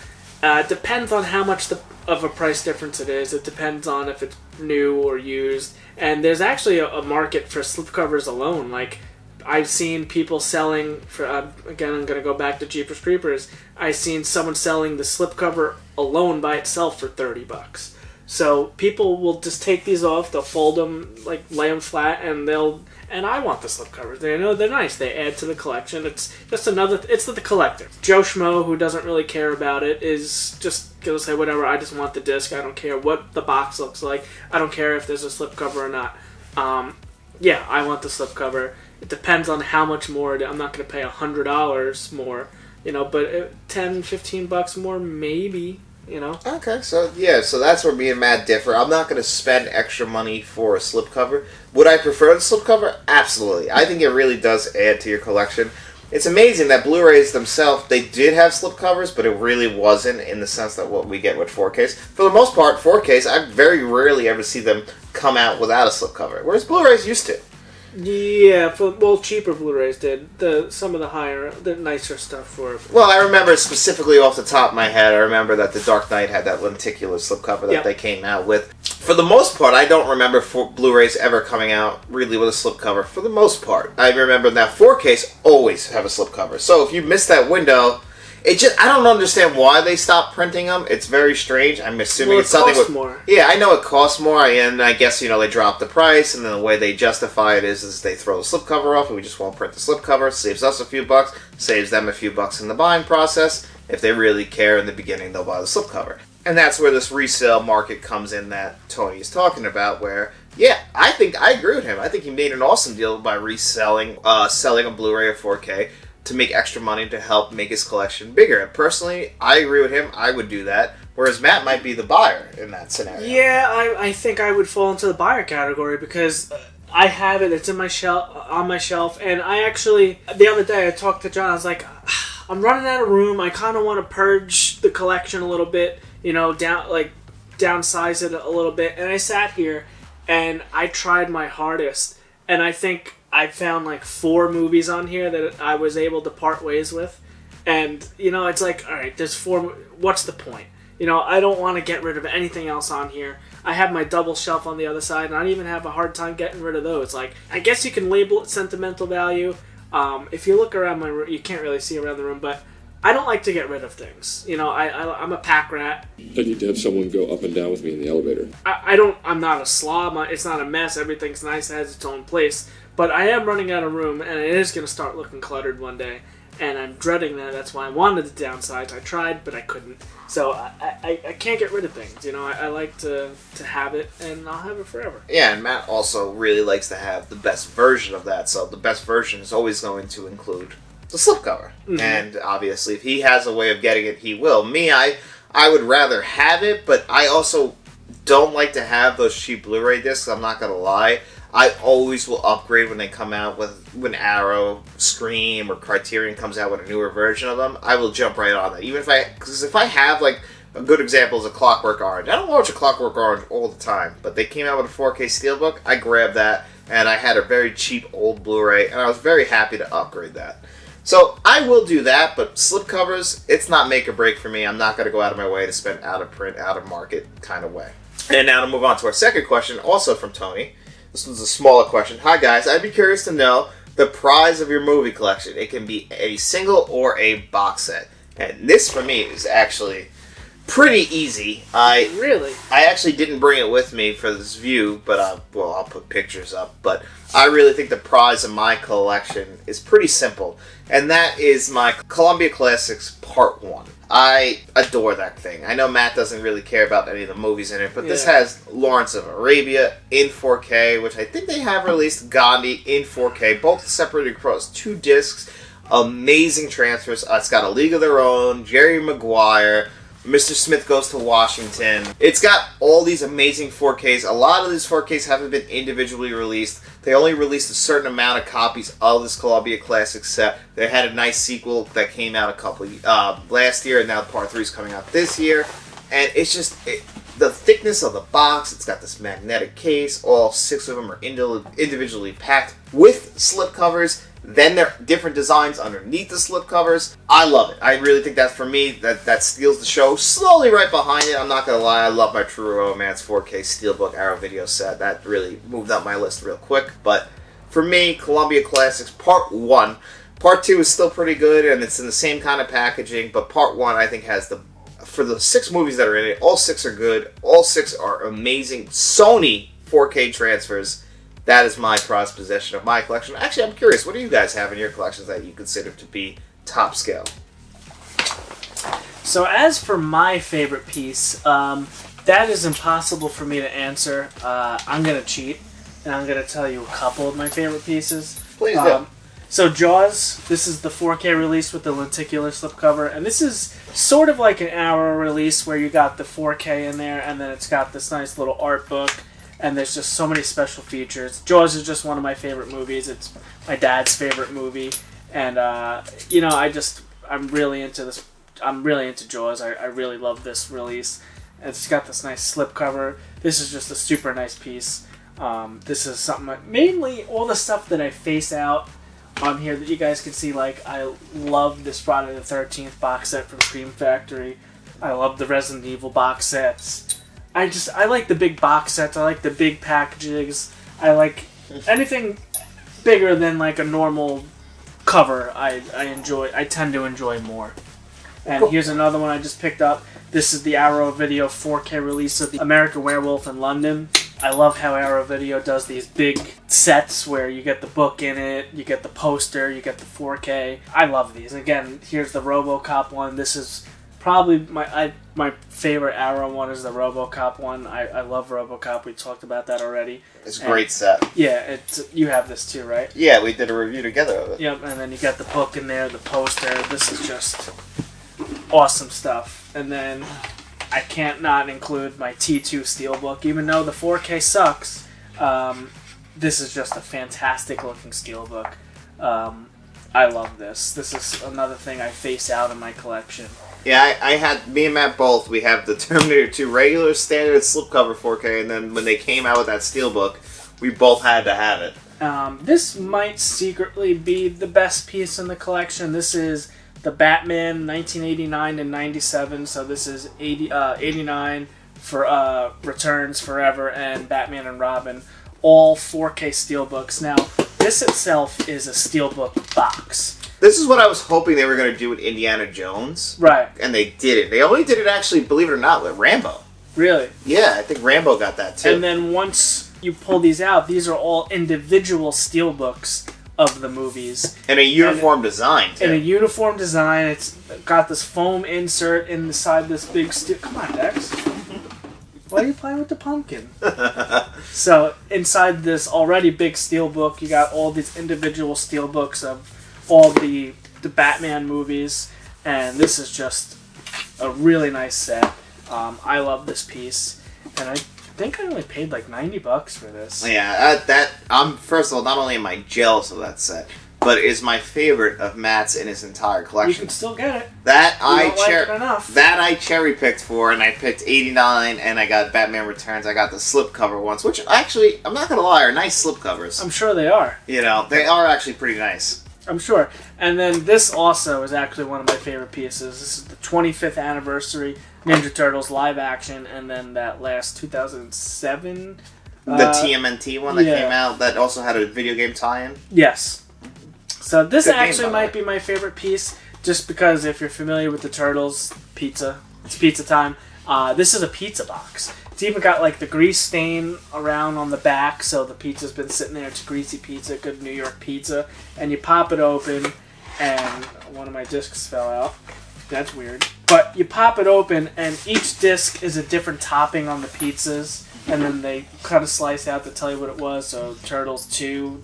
Depends on how much of a price difference it is. It depends on if it's new or used. And there's actually a market for slipcovers alone. Like, I've seen people selling, for again, I'm going to go back to Jeepers Creepers. I've seen someone selling the slipcover alone by itself for $30. So people will just take these off, they'll fold them, like lay them flat, and I want the slipcovers. They know they're nice. They add to the collection. It's just it's the collector. Joe Schmo, who doesn't really care about it, is just going to say, whatever, I just want the disc. I don't care what the box looks like. I don't care if there's a slipcover or not. Yeah, I want the slipcover. It depends on how much more. I'm not going to pay $100 more, but $10, $15 more, maybe. Okay, so that's where me and Matt differ. I'm not going to spend extra money for a slipcover. Would I prefer the slipcover? Absolutely. I think it really does add to your collection. It's amazing that Blu-rays themselves, they did have slipcovers, but it really wasn't in the sense that what we get with 4Ks. For the most part, 4Ks, I very rarely ever see them come out without a slipcover, whereas Blu-rays used to. Yeah, cheaper Blu-rays did. Some of the nicer stuff for. Well, I remember specifically off the top of my head, I remember that The Dark Knight had that lenticular slipcover that they came out with. For the most part, I don't remember Blu-rays ever coming out really with a slipcover. For the most part, I remember that 4Ks always have a slipcover. So if you miss that window, I don't understand why they stopped printing them. It's very strange. I'm assuming it's something with more. Yeah, I know it costs more, and I guess they drop the price, and then the way they justify it is they throw the slipcover off, and we just won't print the slipcover. Saves us a few bucks, saves them a few bucks in the buying process. If they really care in the beginning, they'll buy the slipcover. And that's where this resale market comes in that Tony is talking about, where, yeah, I think I agree with him. I think he made an awesome deal by reselling, selling a Blu-ray or 4K to make extra money to help make his collection bigger. And personally, I agree with him. I would do that. Whereas Matt might be the buyer in that scenario. Yeah, I think I would fall into the buyer category because I have it. It's in my on my shelf. And I actually, the other day, I talked to John. I was like, I'm running out of room. I kind of want to purge the collection a little bit. You know, downsize it a little bit. And I sat here and I tried my hardest. And I think I found like 4 movies on here that I was able to part ways with. And, you know, it's like, all right, there's 4. What's the point? You know, I don't want to get rid of anything else on here. I have my double shelf on the other side, and I don't even have a hard time getting rid of those. Like, I guess you can label it sentimental value. If you look around my room, you can't really see around the room, but I don't like to get rid of things. You know, I'm a pack rat. I need to have someone go up and down with me in the elevator. I'm not a slob. It's not a mess. Everything's nice. It has its own place. But I am running out of room, and it is going to start looking cluttered one day. And I'm dreading that. That's why I wanted to downsize. I tried, but I couldn't. So I can't get rid of things. You know, I like to have it, and I'll have it forever. Yeah, and Matt also really likes to have the best version of that. So the best version is always going to include the slipcover. Mm-hmm. And obviously, if he has a way of getting it, he will. Me, I would rather have it, but I also don't like to have those cheap Blu-ray discs. I'm not going to lie. I always will upgrade when they come out when Arrow, Scream, or Criterion comes out with a newer version of them. I will jump right on that. Because if I have, like, a good example is a Clockwork Orange. I don't watch a Clockwork Orange all the time, but they came out with a 4K Steelbook. I grabbed that, and I had a very cheap old Blu-ray, and I was very happy to upgrade that. So I will do that, but slipcovers, it's not make or break for me. I'm not going to go out of my way to spend out of print, out of market kind of way. And now to move on to our second question, also from Tony. This one's a smaller question. Hi guys, I'd be curious to know the prize of your movie collection. It can be a single or a box set. And this for me is actually pretty easy. I actually didn't bring it with me for this view, but I'll put pictures up. But I really think the prize of my collection is pretty simple. And that is my Columbia Classics Part 1. I adore that thing. I know Matt doesn't really care about any of the movies in it, but this has Lawrence of Arabia in 4K, which I think they have released Gandhi in 4K, both separated across 2 discs. Amazing transfers. It's got A League of Their Own, Jerry Maguire, Mr. Smith Goes to Washington. It's got all these amazing 4Ks. A lot of these 4Ks haven't been individually released. They only released a certain amount of copies of this Columbia Classic set. They had a nice sequel that came out last year, and now Part 3 is coming out this year. And it's just the thickness of the box. It's got this magnetic case. All 6 of them are individually packed with slipcovers. Then there are different designs underneath the slipcovers. I love it. I really think that for me, that steals the show. Slowly right behind it, I'm not going to lie, I love my True Romance 4K Steelbook Arrow video set. That really moved up my list real quick. But for me, Columbia Classics Part 1. Part 2 is still pretty good, and it's in the same kind of packaging. But Part 1, I think, has for the 6 movies that are in it, all 6 are good. All 6 are amazing Sony 4K transfers. That is my prized possession of my collection. Actually, I'm curious, what do you guys have in your collections that you consider to be top scale? So as for my favorite piece, that is impossible for me to answer. I'm going to cheat, and I'm going to tell you a couple of my favorite pieces. Please do. So Jaws, this is the 4K release with the lenticular slipcover, and this is sort of like an Arrow release where you got the 4K in there, and then it's got this nice little art book. And there's just so many special features. Jaws is just one of my favorite movies. It's my dad's favorite movie. And, I'm really into this. I'm really into Jaws. I really love this release. And it's got this nice slipcover. This is just a super nice piece. This is something, mainly all the stuff that I face out on here that you guys can see. Like, I love this Friday the 13th box set from Scream Factory. I love the Resident Evil box sets. I like the big box sets. I like the big packages. I like anything bigger than like a normal cover. I tend to enjoy more. And here's another one I just picked up. This is the Arrow Video 4K release of the American Werewolf in London. I love how Arrow Video does these big sets where you get the book in it, you get the poster, you get the 4K. I love these. Again, here's the RoboCop one. This is Probably my favorite Arrow one is the RoboCop one. I love RoboCop. We talked about that already. It's a great set. Yeah, you have this too, right? Yeah, we did a review together of it. Yep, and then you got the book in there, the poster. This is just awesome stuff. And then I can't not include my T2 Steelbook, even though the 4K sucks. This is just a fantastic looking Steelbook. I love this. This is another thing I face out in my collection. Yeah, I had, me and Matt both, we have the Terminator 2 regular standard slipcover 4K, and then when they came out with that Steelbook, we both had to have it. This might secretly be the best piece in the collection. This is the Batman 1989 and 97, so this is 89 for Returns Forever and Batman and Robin, all 4K Steelbooks. Now, this itself is a Steelbook box. This is what I was hoping they were going to do with Indiana Jones. Right. And they did it. They only did it, actually, believe it or not, with Rambo. Really? Yeah, I think Rambo got that, too. And then once you pull these out, these are all individual Steelbooks of the movies. And a uniform design, too. In a uniform design. It's got this foam insert inside this big steel... Come on, Dex. Why are you playing with the pumpkin? So, inside this already big Steelbook, you got all these individual Steelbooks of all the Batman movies, and this is just a really nice set. I love this piece, and I think I only paid like $90 for this. Yeah, first of all, not only am I jealous of that set, but it is my favorite of Matt's in his entire collection. You can still get it. That I cherry picked for, and I picked 89, and I got Batman Returns. I got the slipcover ones, which actually, I'm not gonna lie, are nice slipcovers. I'm sure they are. You know, they are actually pretty nice. I'm sure. And then this also is actually one of my favorite pieces. This is the 25th anniversary Ninja Turtles live action, and then that last 2007... The TMNT one that came out that also had a video game tie-in? Yes. So this Good actually game, might be my favorite piece, just because if you're familiar with the Turtles, pizza. It's pizza time. This is a pizza box. It's even got like the grease stain around on the back, so the pizza's been sitting there. It's greasy pizza, good New York pizza. And you pop it open, and one of my discs fell out. That's weird. But you pop it open, and each disc is a different topping on the pizzas, and then they cut a slice out to tell you what it was. So Turtles 2,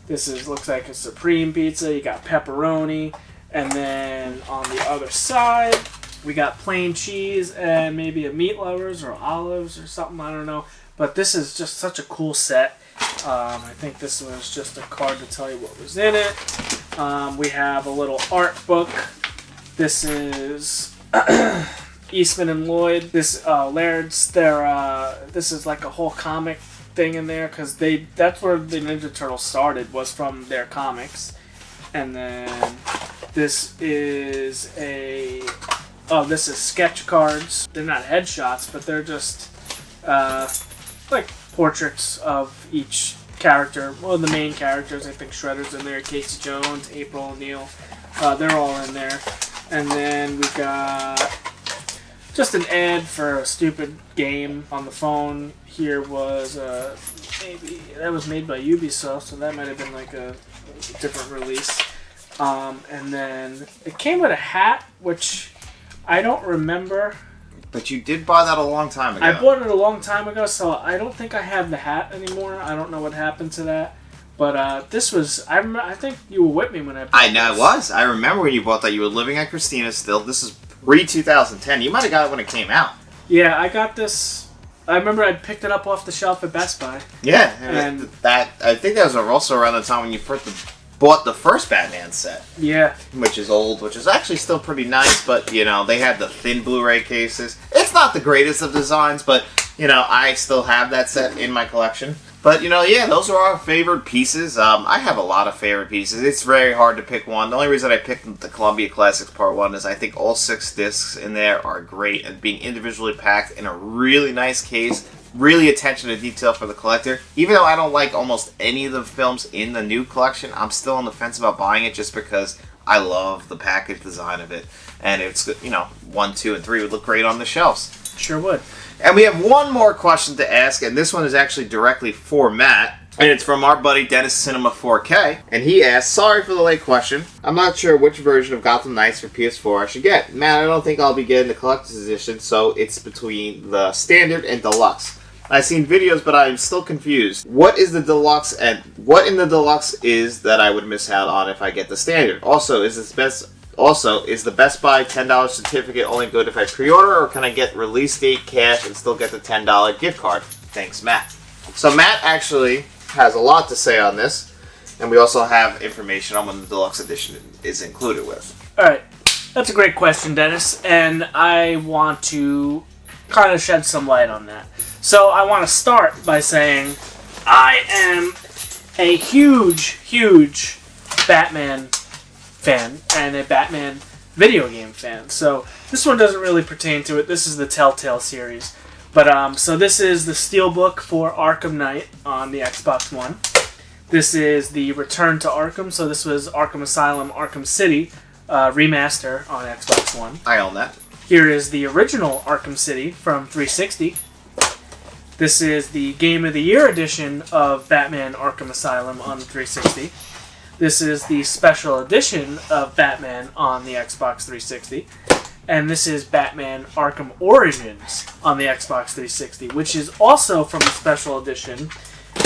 this looks like a Supreme pizza. You got pepperoni, and then on the other side, we got plain cheese and maybe a meat lovers or olives or something, I don't know. But this is just such a cool set. I think this was just a card to tell you what was in it. We have a little art book. This is Eastman and Lloyd. This Laird's. This is like a whole comic thing in there because that's where the Ninja Turtles started, was from their comics. And then this is this is sketch cards. They're not headshots, but they're just like portraits of each character. Well, the main characters. I think Shredder's in there, Casey Jones, April O'Neil. They're all in there. And then we got just an ad for a stupid game on the phone. Here was maybe that was made by Ubisoft, so that might have been like a different release. And then it came with a hat, which I don't remember. But you did buy that a long time ago. I bought it a long time ago, so I don't think I have the hat anymore. I don't know what happened to that. But this was... I think you were with me when I bought I know, this. I was. I remember when you bought that. You were living at Christina's still. This is pre-2010. You might have got it when it came out. Yeah, I got this... I remember I picked it up off the shelf at Best Buy. Yeah, And I think that was also around the time when you first bought the first Batman set. Yeah. Which is old, which is actually still pretty nice, but, you know, they had the thin Blu-ray cases. It's not the greatest of designs, but, you know, I still have that set in my collection. But, you know, yeah, those are our favorite pieces. I have a lot of favorite pieces. It's very hard to pick one. The only reason I picked the Columbia Classics Part 1 is I think all 6 discs in there are great, and being individually packed in a really nice case, really attention to detail for the collector. Even though I don't like almost any of the films in the new collection, I'm still on the fence about buying it just because I love the package design of it. And it's, you know, 1, 2, and 3 would look great on the shelves. Sure would. And we have one more question to ask, and this one is actually directly for Matt. And it's from our buddy Dennis Cinema 4K. And he asks, sorry for the late question. I'm not sure which version of Gotham Knights for PS4 I should get. Matt, I don't think I'll be getting the collector's edition, so it's between the standard and deluxe. I've seen videos, but I'm still confused. What is the deluxe, and what in the deluxe is that I would miss out on if I get the standard? Also, is the Best Buy $10 certificate only good if I pre-order, or can I get release date cash and still get the $10 gift card? Thanks, Matt. So Matt actually has a lot to say on this, and we also have information on when the deluxe edition is included with. Alright, that's a great question, Dennis, and I want to kind of shed some light on that. So I want to start by saying I am a huge Batman fan and a Batman video game fan. So this one doesn't really pertain to it. This is the Telltale series. But so this is the steelbook for Arkham Knight on the Xbox One. This is the Return to Arkham. So this was Arkham Asylum, Arkham City remaster on Xbox One. I own that. Here is the original Arkham City from 360. This is the Game of the Year edition of Batman Arkham Asylum on the 360. This is the special edition of Batman on the Xbox 360. And this is Batman Arkham Origins on the Xbox 360, which is also from the special edition.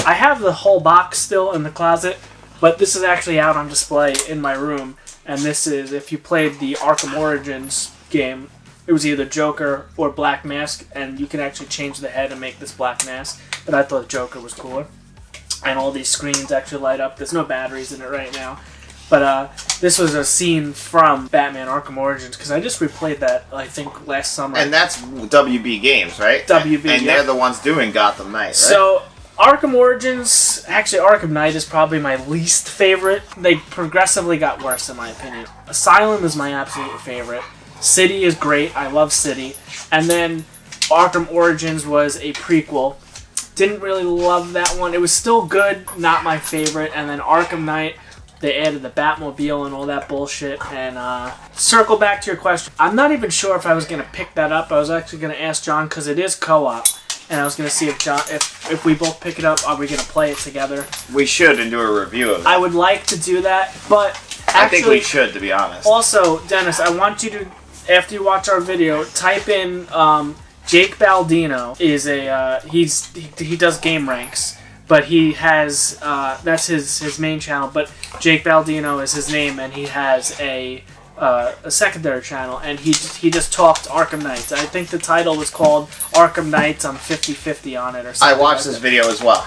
I have the whole box still in the closet, but this is actually out on display in my room. And this is, if you played the Arkham Origins game, it was either Joker or Black Mask, and you can actually change the head and make this Black Mask. But I thought Joker was cooler. And all these screens actually light up. There's no batteries in it right now. But this was a scene from Batman Arkham Origins, because I just replayed that, I think, last summer. And that's WB Games, right? WB, and they're the ones doing Gotham Knight, right? So, Arkham Origins, actually Arkham Knight is probably my least favorite. They progressively got worse, in my opinion. Asylum is my absolute favorite. City is great. I love City. And then Arkham Origins was a prequel. Didn't really love that one. It was still good, not my favorite. And then Arkham Knight, they added the Batmobile and all that bullshit. And circle back to your question. I'm not even sure if I was going to pick that up. I was actually going to ask John, because it is co-op. And I was going to see if John, if we both pick it up, are we going to play it together? We should, and do a review of it. I would like to do that, but actually, I think we should, to be honest. Also, Dennis, I want you to, after you watch our video, type in Jake Baldino is a he does game ranks, but he has that's his main channel. But Jake Baldino is his name, and he has a secondary channel, and he just talked Arkham Knights. I think the title was called Arkham Knights on 50/50 on it, or something. I watched this video as well.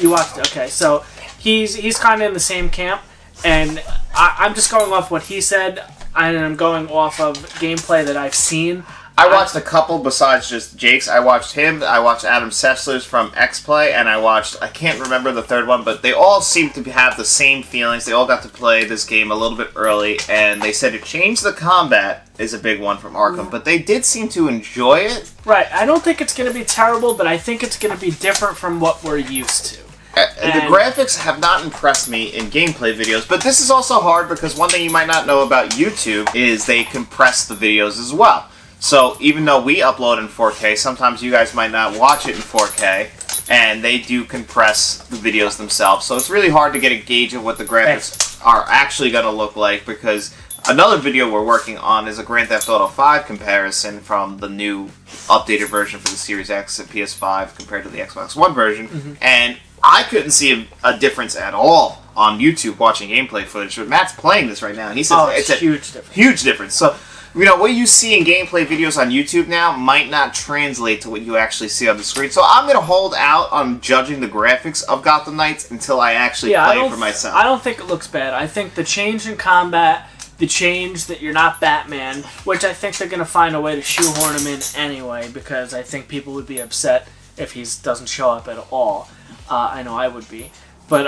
You watched it, okay? So he's kind of in the same camp, and I'm just going off what he said, and I'm going off of gameplay that I've seen. I watched a couple besides just Jake's. I watched him, I watched Adam Sessler's from X-Play, and I can't remember the third one, but they all seem to have the same feelings. They all got to play this game a little bit early, and they said to change the combat is a big one from Arkham, but they did seem to enjoy it. Right, I don't think it's going to be terrible, but I think it's going to be different from what we're used to. The graphics have not impressed me in gameplay videos, but this is also hard because one thing you might not know about YouTube is they compress the videos as well. So even though we upload in 4K, sometimes you guys might not watch it in 4K, and they do compress the videos themselves. So it's really hard to get a gauge of what the graphics are actually going to look like, because another video we're working on is a Grand Theft Auto 5 comparison from the new updated version for the Series X and PS5 compared to the Xbox One version, and I couldn't see a difference at all on YouTube watching gameplay footage. But Matt's playing this right now, and he says it's a huge difference. Huge difference. So, what you see in gameplay videos on YouTube now might not translate to what you actually see on the screen. So I'm going to hold out on judging the graphics of Gotham Knights until I actually play it for myself. I don't think it looks bad. I think the change in combat, the change that you're not Batman, which I think they're going to find a way to shoehorn him in anyway, because I think people would be upset if he doesn't show up at all. I know I would be. But,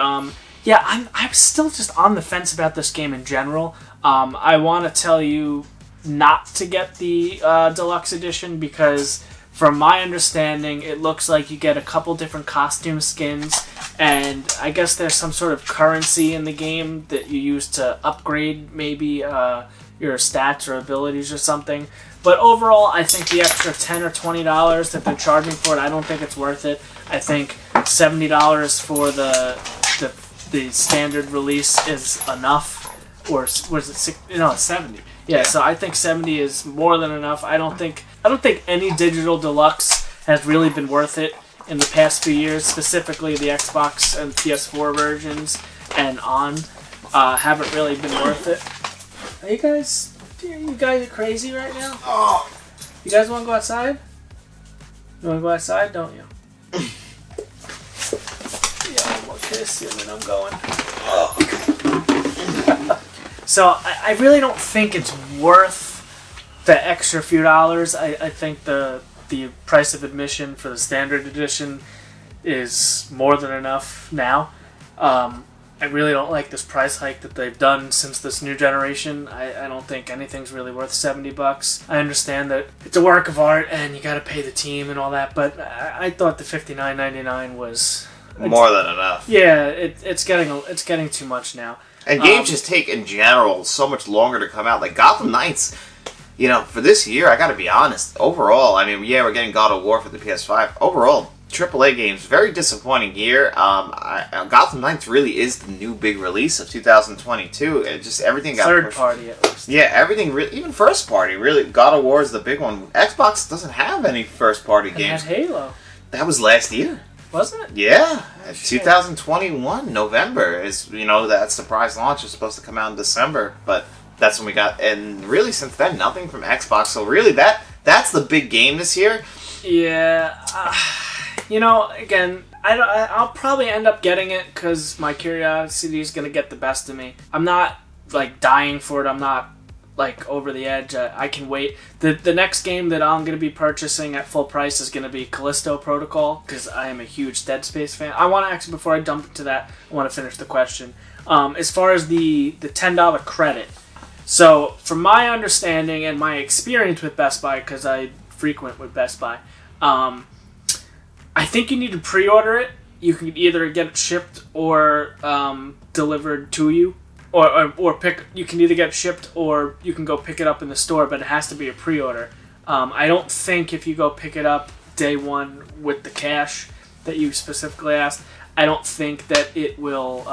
yeah, I'm still just on the fence about this game in general. I want to tell you not to get the deluxe edition, because from my understanding it looks like you get a couple different costume skins, and I guess there's some sort of currency in the game that you use to upgrade maybe your stats or abilities or something. But overall, I think the extra $10 or $20 that they're charging for it, I don't think it's worth it. I think $70 for the standard release is enough. Or was it 60? No, it's 70. Yeah, so I think 70 is more than enough. I don't think any digital deluxe has really been worth it in the past few years. Specifically, the Xbox and PS4 versions and haven't really been worth it. Are you guys crazy right now? Oh. You guys want to go outside? You want to go outside, don't you? Yeah, one more kiss and then I'm going. So I really don't think it's worth the extra few dollars. I think the price of admission for the standard edition is more than enough now. I really don't like this price hike that they've done since this new generation. I don't think anything's really worth $70. I understand that it's a work of art and you got to pay the team and all that, but I thought the $59.99 was more than enough. Yeah, it's getting too much now. And games just take, in general, so much longer to come out. Like, Gotham Knights, for this year, I gotta be honest, overall, I mean, yeah, we're getting God of War for the PS5. Overall, AAA games, very disappointing year. Gotham Knights really is the new big release of 2022. Everything got third pushed. Party, at least. Yeah, everything, even first party, really. God of War is the big one. Xbox doesn't have any first party games. And Halo. That was last year. Wasn't it? Yeah, 2021 November is that surprise launch is supposed to come out in December, but that's when we got, and really since then nothing from Xbox. So really that's the big game this year. Yeah, again, I'll probably end up getting it because my curiosity is gonna get the best of me. I'm not dying for it. I'm not over the edge. I can wait. The next game that I'm going to be purchasing at full price is going to be Callisto Protocol because I am a huge Dead Space fan. I want to actually, before I jump into that, I want to finish the question. As far as the $10 credit, so from my understanding and my experience with Best Buy, because I frequent with Best Buy, I think you need to pre-order it. You can either get it shipped or delivered to you. Or you can either get it shipped or you can go pick it up in the store, but it has to be a pre-order. I don't think if you go pick it up day one with the cash that you specifically asked, I don't think that it will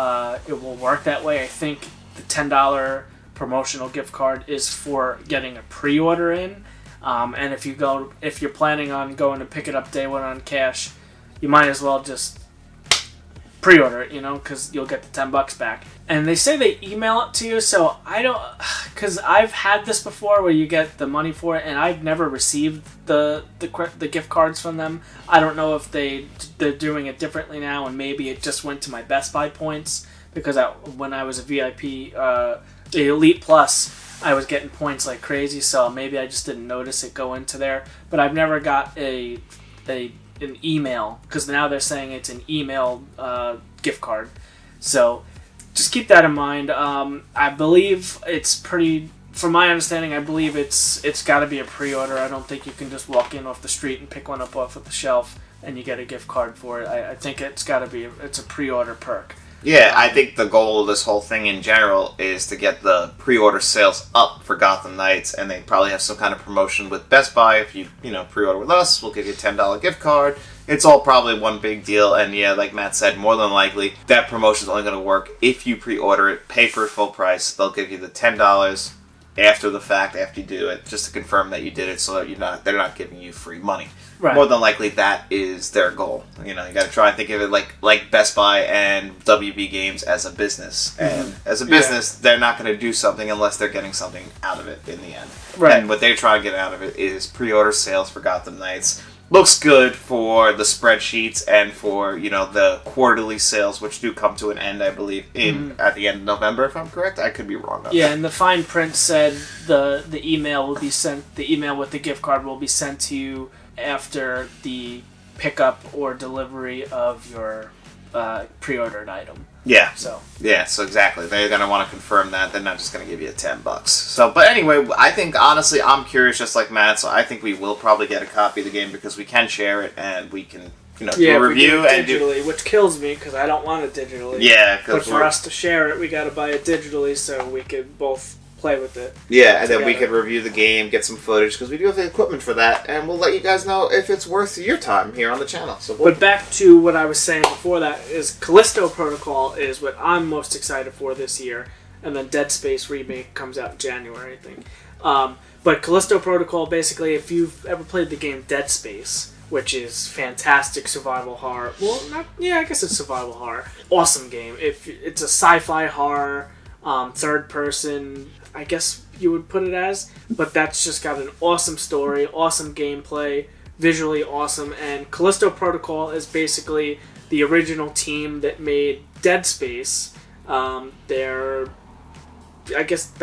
work that way. I think the $10 promotional gift card is for getting a pre-order in, and if you're planning on going to pick it up day one on cash, you might as well just pre-order it, because you'll get the $10 back. And they say they email it to you, so I don't, because I've had this before where you get the money for it, and I've never received the gift cards from them. I don't know if they're doing it differently now, and maybe it just went to my Best Buy points, because when I was a VIP, the Elite Plus, I was getting points like crazy, so maybe I just didn't notice it go into there. But I've never got an email, because now they're saying it's an email gift card. So just keep that in mind. I believe it's pretty, from my understanding, I believe it's got to be a pre-order. I don't think you can just walk in off the street and pick one up off of the shelf and you get a gift card for it. I think it's a pre-order perk. Yeah, I think the goal of this whole thing in general is to get the pre-order sales up for Gotham Knights, and they probably have some kind of promotion with Best Buy. If you pre-order with us, we'll give you a $10 gift card. It's all probably one big deal, and yeah, like Matt said, more than likely, that promotion's only going to work if you pre-order it, pay for it full price. They'll give you the $10 after the fact, after you do it, just to confirm that you did it, so that they're not giving you free money. Right. More than likely, that is their goal. You got to try and think of it like Best Buy and WB Games as a business. And as a business, they're not going to do something unless they're getting something out of it in the end. Right. And what they're trying to get out of it is pre-order sales for Gotham Knights. Looks good for the spreadsheets and for, the quarterly sales, which do come to an end, I believe, at the end of November, if I'm correct. I could be wrong on that. And the fine print said the email will be sent, the email with the gift card will be sent to you after the pickup or delivery of your pre-ordered item. Yeah. So exactly. They're going to want to confirm that. They're not just going to give you $10. So, but anyway, I think, honestly, I'm curious just like Matt, so I think we will probably get a copy of the game because we can share it and we can, do a review. Digitally, which kills me because I don't want it digitally. Yeah. But for us to share it, we got to buy it digitally so we could both play with it. Yeah, and then we together. could review the game, get some footage, because we do have the equipment for that, and we'll let you guys know if it's worth your time here on the channel. So But back to what I was saying before that is Callisto Protocol is what I'm most excited for this year, and then Dead Space Remake comes out in January, I think. But Callisto Protocol, basically, if you've ever played the game Dead Space, which is fantastic survival horror. Well, I guess it's survival horror. Awesome game. If it's a sci-fi horror, third person, I guess you would put it as. But that's just got an awesome story, awesome gameplay, visually awesome. And Callisto Protocol is basically the original team that made Dead Space. They're, I guess,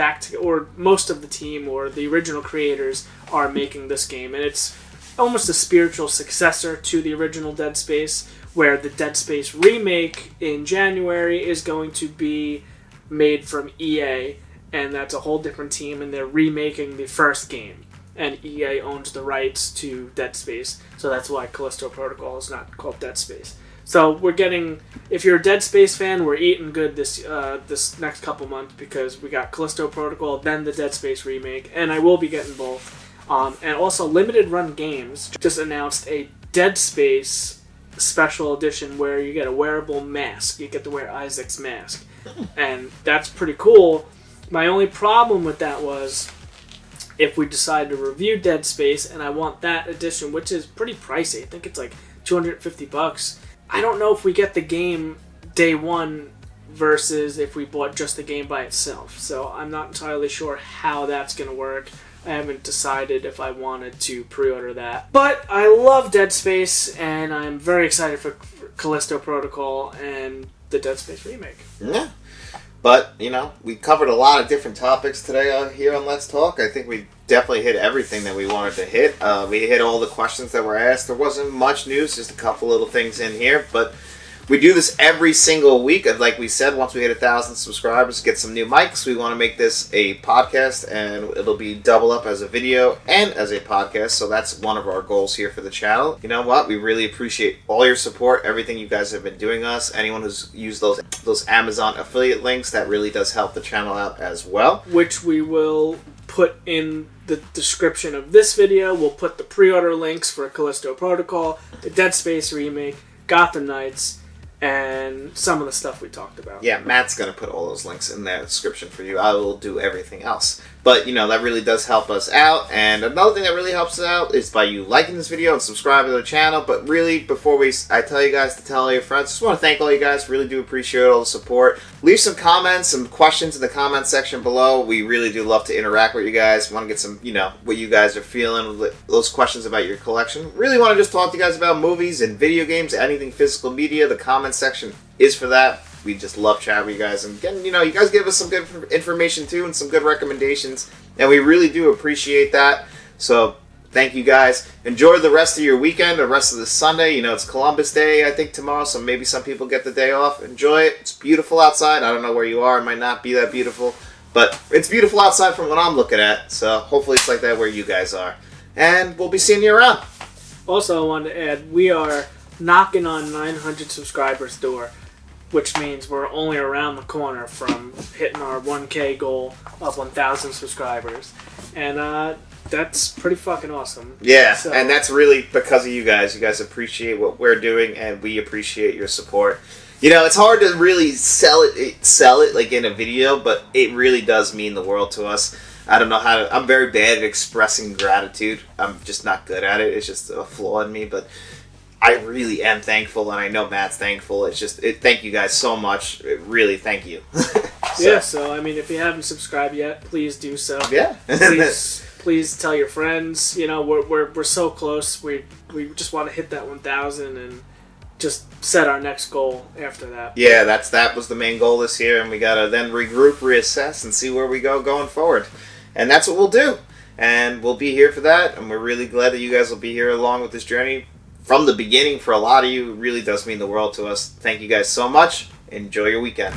or most of the team or the original creators are making this game, and it's almost a spiritual successor to the original Dead Space, where the Dead Space remake in January is going to be made from EA, and that's a whole different team, and they're remaking the first game, and EA owns the rights to Dead Space, so that's why Callisto Protocol is not called Dead Space. So we're getting, if you're a Dead Space fan, we're eating good this next couple months, because we got Callisto Protocol, then the Dead Space remake, and I will be getting both. And also, Limited Run Games just announced a Dead Space special edition where you get a wearable mask. You get to wear Isaac's mask. And that's pretty cool. My only problem with that was, if we decide to review Dead Space, and I want that edition, which is pretty pricey. I think it's like $250. I don't know if we get the game day one versus if we bought just the game by itself. So I'm not entirely sure how that's going to work. I haven't decided if I wanted to pre-order that. But I love Dead Space, and I'm very excited for Callisto Protocol and the Dead Space remake. Yeah. But, we covered a lot of different topics today here on Let's Talk. I think we definitely hit everything that we wanted to hit. We hit all the questions that were asked. There wasn't much news, just a couple little things in here, but we do this every single week. And like we said, once we hit 1,000 subscribers, get some new mics. We want to make this a podcast, and it'll be double up as a video and as a podcast. So that's one of our goals here for the channel. You know what? We really appreciate all your support, everything you guys have been doing us. Anyone who's used those Amazon affiliate links, that really does help the channel out as well. Which we will put in the description of this video. We'll put the pre-order links for Callisto Protocol, the Dead Space remake, Gotham Knights, and some of the stuff we talked about. Yeah, Matt's going to put all those links in the description for you. I will do everything else. But, that really does help us out. And another thing that really helps us out is by you liking this video and subscribing to the channel. But really, before I tell you guys to tell all your friends, just want to thank all you guys. Really do appreciate all the support. Leave some comments, some questions in the comment section below. We really do love to interact with you guys. Want to get some, what you guys are feeling, those questions about your collection. Really want to just talk to you guys about movies and video games, anything physical media. The comment section is for that. We just love chatting with you guys, and again, you guys give us some good information too, and some good recommendations, and we really do appreciate that. So thank you guys. Enjoy the rest of your weekend, the rest of the Sunday. It's Columbus Day, I think, tomorrow, so maybe some people get the day off. Enjoy it. It's beautiful outside. I don't know where you are. It might not be that beautiful, but it's beautiful outside from what I'm looking at, so hopefully it's like that where you guys are. And we'll be seeing you around. Also, I wanted to add, we are knocking on 900 subscribers door, which means we're only around the corner from hitting our 1K goal of 1,000 subscribers. And that's pretty fucking awesome. Yeah, so, and that's really because of you guys. You guys appreciate what we're doing, and we appreciate your support. It's hard to really sell it like in a video, but it really does mean the world to us. I don't know how to... I'm very bad at expressing gratitude. I'm just not good at it. It's just a flaw in me, but I really am thankful, and I know Matt's thankful. It's just, thank you guys so much. Really, thank you. So, I mean, if you haven't subscribed yet, please do so. Yeah. Please tell your friends. We're so close. We just want to hit that 1,000 and just set our next goal after that. Yeah, that was the main goal this year, and we gotta then regroup, reassess, and see where we go going forward. And that's what we'll do. And we'll be here for that, and we're really glad that you guys will be here along with this journey. From the beginning, for a lot of you, it really does mean the world to us. Thank you guys so much. Enjoy your weekend.